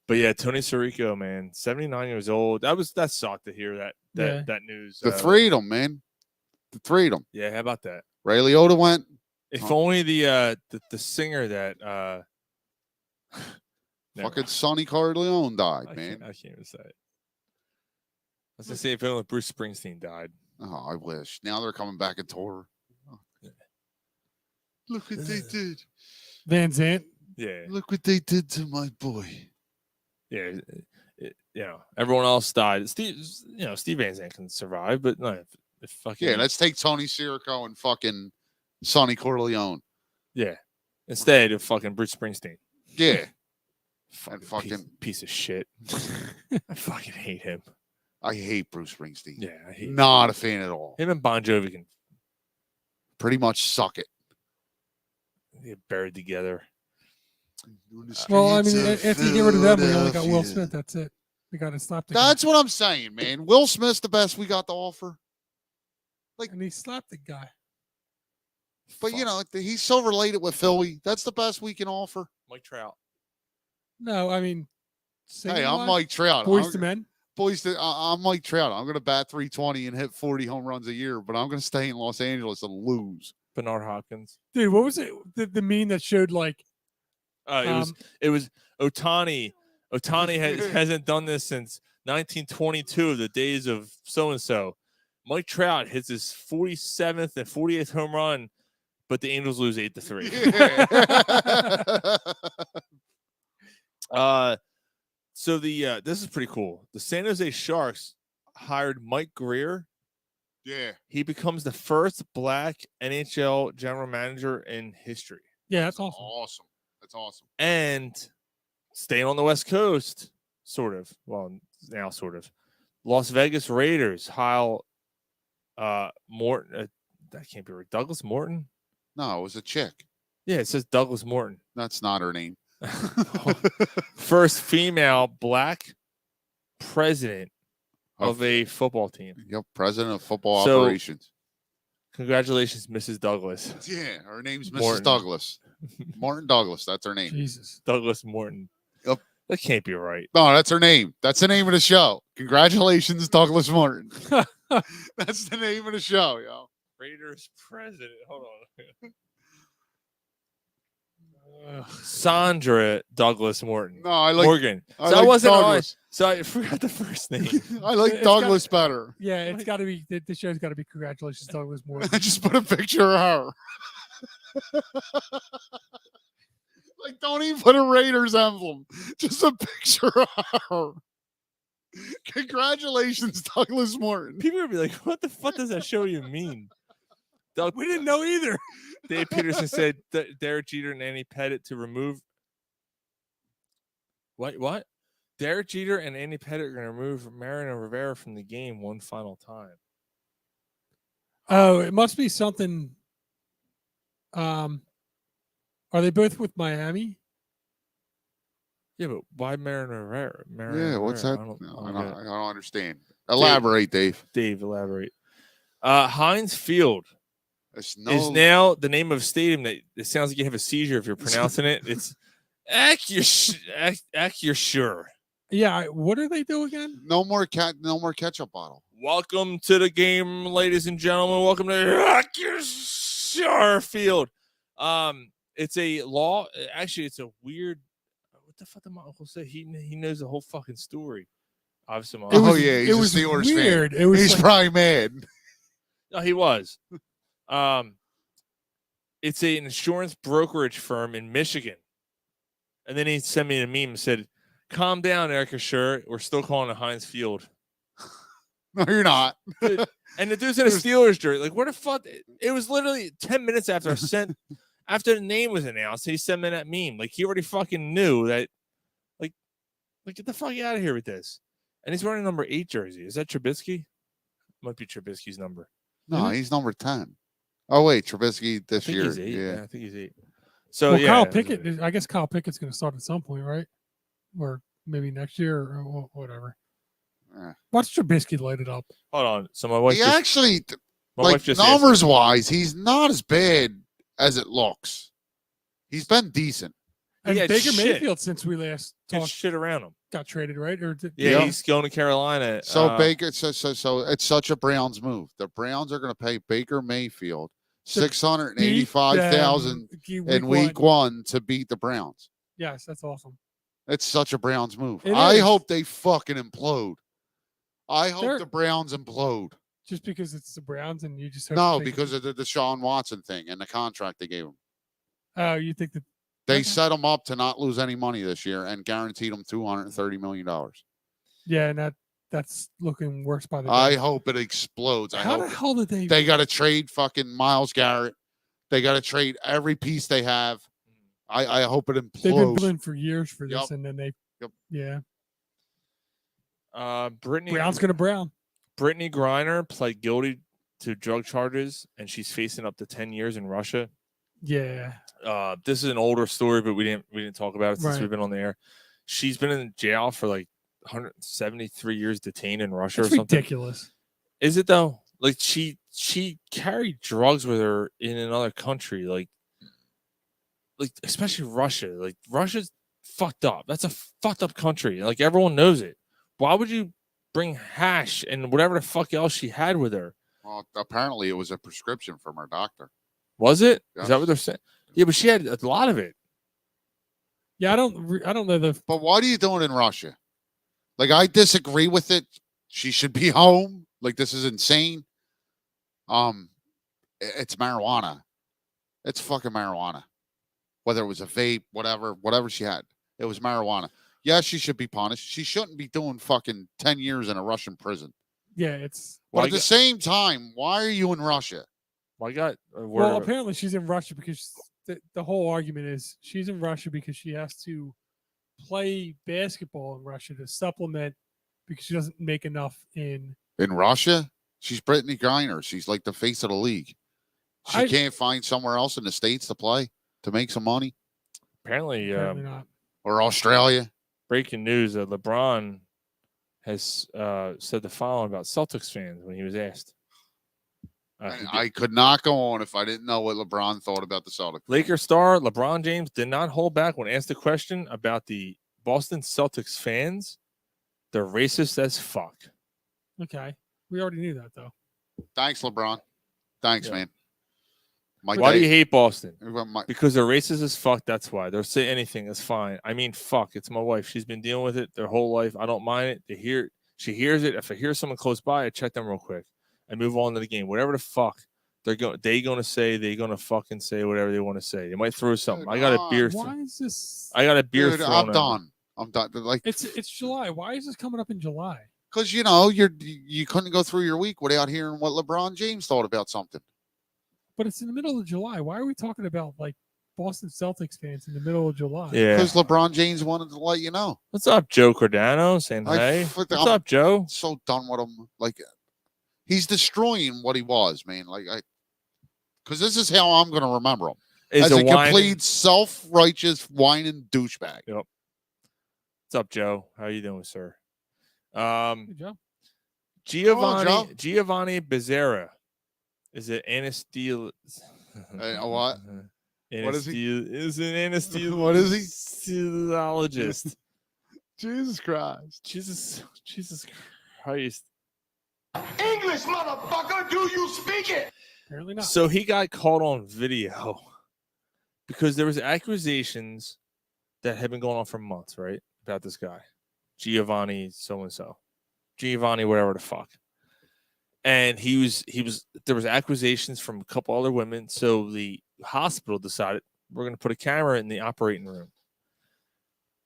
But yeah, Tony Sirico, man, 79 years old. That sucked to hear that news. The three of them, man. The three of them. Yeah, how about that? Ray Liotta went. If only the singer that fucking Sonny Corleone died, man. I can't even say it. I was gonna say if only Bruce Springsteen died. Oh, I wish. Now they're coming back in tour. Oh. Look what they did. Van Zant. Yeah. Look what they did to my boy. Yeah. Everyone else died. Steve Van Zandt can survive, but no, if fucking Yeah, let's take Tony Sirico and fucking Sonny Corleone. Yeah. Instead of fucking Bruce Springsteen. Yeah. Fucking piece of shit. I fucking hate him. I hate Bruce Springsteen. Yeah, I hate Not a fan at all. him and Bon Jovi can pretty much suck it. get buried together. Well, I mean, after you get rid of them, we only got Will Smith. That's it. We got to stop. That's what I'm saying, man. Will Smith's the best we got to offer. And he slapped the guy. But, he's so related with Philly. That's the best we can offer. Mike Trout. No, I mean, hey, I'm Mike Trout. Boys to Men. I'm Mike Trout. I'm going to bat 320 and hit 40 home runs a year, but I'm going to stay in Los Angeles and lose. Bernard Hopkins. Dude, what was it? The meme that showed like. It was Otani. Otani hasn't done this since 1922, the days of so and so. Mike Trout hits his 47th and 48th home run, but the Angels lose 8-3. So this is pretty cool. The San Jose Sharks hired Mike Greer. Yeah. He becomes the first black NHL general manager in history. Yeah, that's awesome. Awesome. That's awesome. And staying on the West Coast, sort of. Well, now sort of. Las Vegas Raiders hire Morton. That can't be right. Douglas Morton? No, it was a chick. Yeah, it says Douglas Morton. That's not her name. First female black president of a football team. Yep, president of football So, operations. Congratulations, Mrs. Douglas. Yeah, her name's Mrs. Morton. Douglas. Morton Douglas, that's her name. Jesus. Douglas Morton. Yep. That can't be right. No, that's her name. That's the name of the show. Congratulations, Douglas Morton. That's the name of the show, yo. Raiders president. Hold on. Sandra Douglas Morton. No, I like Morgan. I So like I wasn't on. Douglas. So I forgot the first name. I like Douglas better. Yeah, it's got to be. The show's got to be congratulations, Douglas Moore. I just put a picture of her. Like, don't even put a Raiders emblem. Just a picture of her. Congratulations, Douglas Morton. People would be like, "What the fuck does that show you mean?" We didn't know either. Dave Peterson said Derek Jeter and Andy Pettit to remove. What? Derek Jeter and Andy Pettit are going to remove Mariano Rivera from the game one final time. Oh, it must be something. Are they both with Miami? Yeah, but why Mariano Rivera? Yeah, what's that? Rivera? I don't understand. Elaborate, Dave. Dave, elaborate. Heinz Field is now the name of a stadium that it sounds like you have a seizure if you're pronouncing it. It's Acusure. Yeah, what do they do again? No more ketchup bottle. Welcome to the game, ladies and gentlemen. Welcome to Acusure Field. It's a law. Actually, it's a weird. What the fuck did my uncle say? He knows the whole fucking story. Obviously, my uncle. He's a Steelers weird. fan. He's probably mad. No, he was. It's an insurance brokerage firm in Michigan. And then he sent me a meme and said, "Calm down, Erica. Sure, we're still calling it Heinz Field." No, you're not. And the dude's in a Steelers jersey. Like, where the fuck? It was literally 10 minutes after after the name was announced. He sent me that meme. Like, he already fucking knew that. Like, get the fuck out of here with this. And he's wearing number 8 jersey. Is that Trubisky? Might be Trubisky's number. No, he's number 10. Oh wait, Trubisky this year. He's 8. Yeah, I think he's 8. So well, yeah, Kyle Pickett. I guess Kyle Pickett's going to start at some point, right? Or maybe next year or whatever. Watch Trubisky light it up. Hold on. So my wife. He actually, my like wife just numbers wise, he's not as bad as it looks. He's been decent. And had Baker shit. Mayfield, since we last Had talked, shit around him. got traded, right? Or He's going to Carolina. So Baker, so it's such a Browns move. The Browns are going to pay Baker Mayfield $685,000 in week one to beat the Browns. Yes, that's awesome. It's such a Browns move. It I is. hope they fucking implode. I hope They're- the Browns implode. Just because it's the Browns and you just No, because of the Deshaun Watson thing and the contract they gave him. Oh, you think that They set him up to not lose any money this year and guaranteed him $230 million. Yeah, and that's looking worse by the day. I hope it explodes. How the hell did they? They got to trade fucking Myles Garrett. They got to trade every piece they have. I hope it implodes. They've been playing for years for this, Yep. and then they. Yep. Yeah. Brittany Brown's gonna Brown. Brittany Griner pled guilty to drug charges, and she's facing up to 10 years in Russia. Yeah. This is an older story, but we didn't talk about it since Right. we've been on the air. She's been in jail for like 173 years detained in Russia That's or something. ridiculous. Is it though? Like she carried drugs with her in another country, like especially Russia. Like Russia's fucked up. That's a fucked up country. Like everyone knows it. Why would you bring hash and whatever the fuck else she had with her? Well, apparently it was a prescription from her doctor. Was it? Yes. Is that what they're saying? Yeah, but she had a lot of it. Yeah, I don't know the. But what are you doing in Russia? Like, I disagree with it. She should be home. Like, this is insane. It's marijuana. It's fucking marijuana. Whether it was a vape, whatever she had, it was marijuana. Yes, she should be punished. She shouldn't be doing fucking 10 years in a Russian prison. Yeah, it's. But at the same time, why are you in Russia? I got Well, apparently she's in Russia because the whole argument is she's in Russia because she has to play basketball in Russia to supplement because she doesn't make enough in. In Russia? She's Brittany Griner. She's like the face of the league. She can't find somewhere else in the States to play to make some money? Apparently not. Or Australia? Breaking news: LeBron has said the following about Celtics fans when he was asked. I could not go on if I didn't know what LeBron thought about the Celtics. Lakers star LeBron James did not hold back when asked a question about the Boston Celtics fans. They're racist as fuck. Okay, we already knew that though. Thanks, LeBron. Thanks, man. Why do you hate Boston? My- Because they're racist as fuck. That's why. They'll say anything. That's fine. I mean, fuck. It's my wife. She's been dealing with it their whole life. I don't mind it. She hears it. If I hear someone close by, I check them real quick. I move on to the game. Whatever the fuck they're going to say, they're going to fucking say whatever they want to say. They might throw something. I got a beer. Why is this? I got a beer. Dude, thrown I'm at done. me. I'm done. Like, It's July. Why is this coming up in July? because you couldn't go through your week without hearing what LeBron James thought about something. But it's in the middle of July. Why are we talking about like Boston Celtics fans in the middle of July? Yeah. Because LeBron James wanted to let you know. What's up, Joe Cordano? Saying hey. What's up, Joe? So done with him. Like, he's destroying what he was, man. Like, because this is how I'm going to remember him. As a complete self-righteous whining douchebag. Yep. What's up, Joe? How you doing, sir? Good job. Giovanni Becerra is an anesthesia. What? What is he? Is an anesthesia. What is he? Anesthesiologist. Jesus Christ. Jesus Christ. English, motherfucker, do you speak it? Apparently not. So he got caught on video because there was accusations that had been going on for months, right? About this guy, Giovanni so-and-so. Giovanni, whatever the fuck. And there was accusations from a couple other women. So the hospital decided we're going to put a camera in the operating room.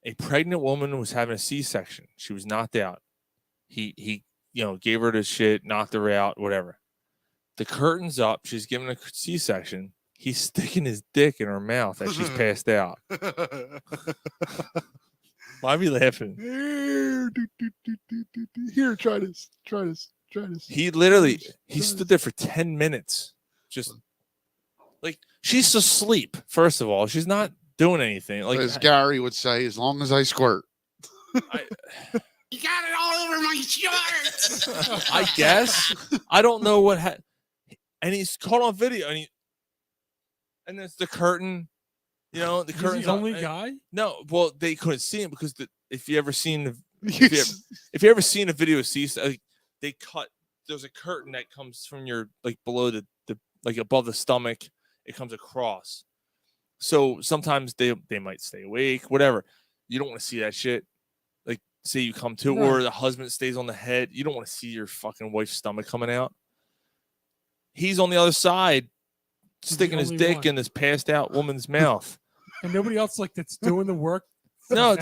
A pregnant woman was having a C-section. She was knocked out. He gave her the shit, knocked her out, whatever. The curtain's up. She's giving a C-section. He's sticking his dick in her mouth as she's passed out. Why are we laughing? Here, try this. He literally stood there for 10 minutes. Just like she's asleep. First of all, she's not doing anything. Like as Gary would say, as long as I squirt. You got it all over my shirt. I guess. I don't know what and he's caught on video and there's the curtain. The curtain's the only guy? No, well, they couldn't see him because if you ever seen if you ever seen a video of they cut. There's a curtain that comes from your below the like above the stomach. It comes across. So sometimes they might stay awake, whatever. You don't want to see that shit. Like say you come to, or the husband stays on the head. You don't want to see your fucking wife's stomach coming out. He's on the other side, sticking his dick in this passed out woman's mouth. And nobody else that's doing the work. No,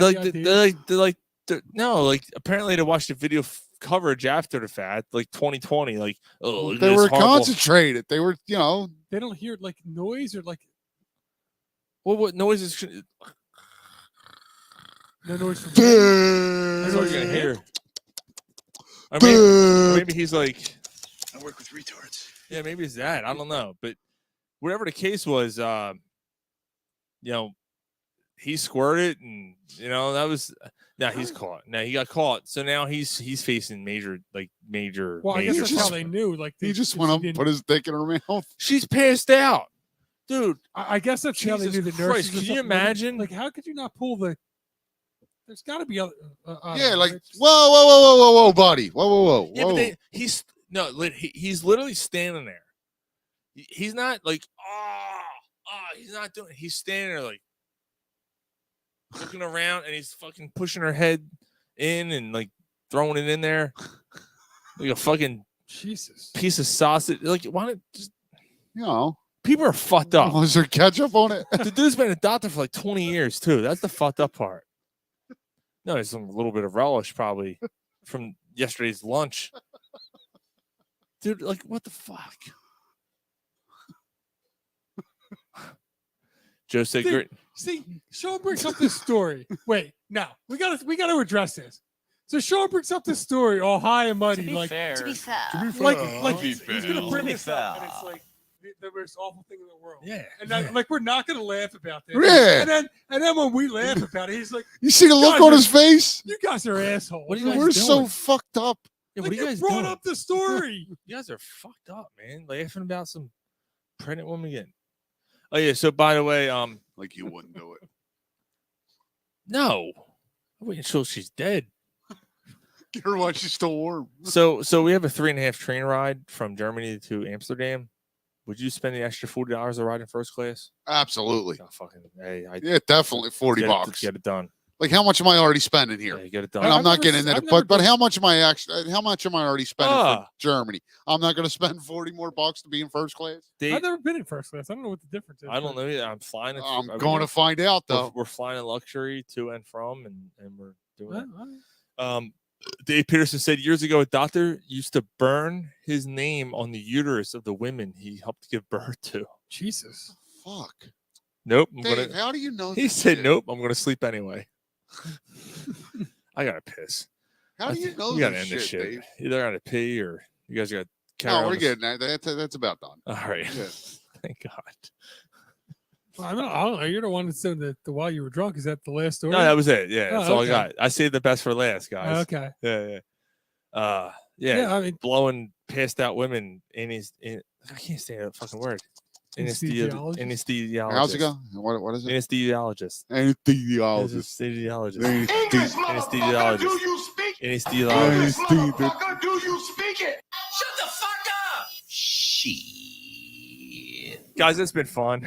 apparently they watched the video coverage after the fact, 2020. They were concentrated. They were, They don't hear noise or Well, what noise is? No noise from That's all you're gonna hear. Or maybe he's like, I work with retards. Yeah, maybe it's that. I don't know, but whatever the case was, he squirted, and that was. Now he's caught. Now he got caught, so now he's facing major. Well, I guess that's how they knew. He just went up and put his dick in her mouth. She's passed out, dude. I guess that's how they knew the nurses. Christ, can you imagine? How could you not pull the? There's got to be other. Whoa, buddy, whoa. Yeah, but he's literally standing there. He's not he's not doing it. He's standing there looking around, and he's fucking pushing her head in and throwing it in there like a fucking piece of sausage. Why not just people are fucked up. Was there ketchup on it? The dude's been a doctor for 20 years too. That's the fucked up part. No, there's a little bit of relish probably from yesterday's lunch. Dude, what the fuck? Joe said, "Great." See, Sean brings up this story. Wait, no, we gotta address this. So Sean brings up this story all high and muddy, To be fair, he's gonna bring this up, and it's the most awful thing in the world. Yeah, and we're not gonna laugh about this. Yeah, and then when we laugh about it, he's like, "You see the look on his face? You guys are assholes. What are you guys We're doing? so fucked up." Yeah, what are you guys brought doing? up the story. You guys are fucked up, man. Laughing about some pregnant woman getting. Oh yeah. So by the way, like you wouldn't do it. No, I wait until she's dead. Get her while she's still warm. So we have a 3.5 train ride from Germany to Amsterdam. Would you spend the extra $40 to ride in first class? Absolutely. Oh, fucking hey, yeah, definitely $40. Get it done. How much am I already spending here? Yeah, get it done. And I'm not getting into it, but how much am I already spending for Germany? I'm not going to spend $40 more to be in first class. I've never been in first class. I don't know what the difference is. I don't know either. I'm flying. I'm going to find out though. We're flying in luxury to and from, and we're doing it. Dave Peterson said years ago a doctor used to burn his name on the uterus of the women he helped give birth to. Jesus. Fuck. Nope. Dave, how do you know? He said, "Nope. I'm going to sleep anyway." I gotta piss. How do you know? You gotta end this shit. Dave? Either I gotta pee or you guys got. No, we're getting that. That's about done. All right. Yeah. Thank God. I don't know. You're the one that said that while you were drunk. Is that the last story? No, that was it. Yeah, that's all okay. I got. I saved the best for last, guys. Okay. Yeah. Yeah, I mean, blowing passed out women I can't say that fucking word. Anesthesiologist. How's it go? What is it? Anesthesiologist. Anesthesiologist. Anesthesiologist. Do you speak? Anesthesiologist. Motherfucker, do you speak it? Shut the fuck up! Shit. Guys, it's been fun.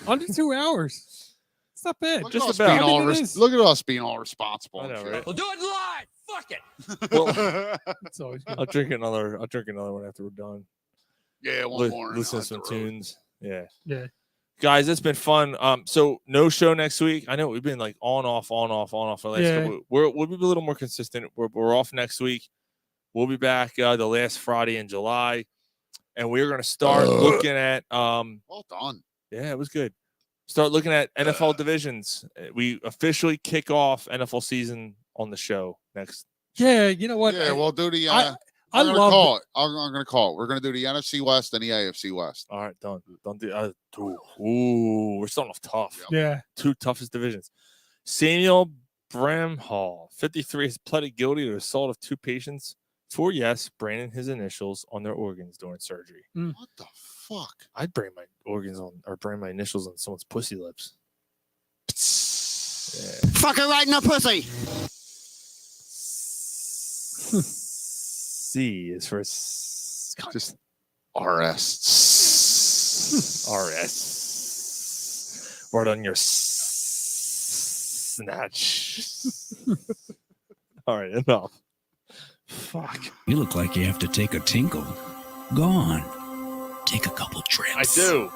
Under 2 hours. It's not bad. Look Just at about. look at us being all responsible. I know, and right? We'll do it live. Fuck it. Well, It's always good. I'll drink another one after we're done. Yeah, one more. Listen to some tunes. Yeah. Yeah. Guys, it's been fun. So no show next week. I know we've been like on off for the last couple. We'll be a little more consistent. We're off next week. We'll be back the last Friday in July, and we're going to start looking at. Well done. Yeah, it was good. Start looking at NFL divisions. We officially kick off NFL season on the show next. Yeah, you know what? Yeah, we'll do the. I I'm love call it. I'm going to call it. We're going to do the NFC West and the AFC West. All right, done. Don't do. Ooh, we're starting off tough. Yeah, 2 toughest divisions. Samuel Bramhall, 53, has pleaded guilty to assault of 2 patients for branding his initials on their organs during surgery. What the fuck? I'd brand my organs on or brand my initials on someone's pussy lips. Yeah. Fuck her right in the pussy. C is for Just RS. RS. Word on your snatch. All right, enough. Fuck. You look like you have to take a tinkle. Go on. Take a couple trips. I do.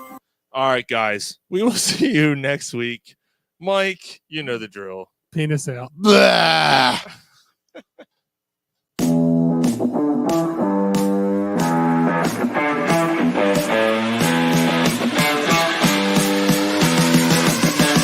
All right, guys. We will see you next week. Mike, you know the drill. Penis out. Blah.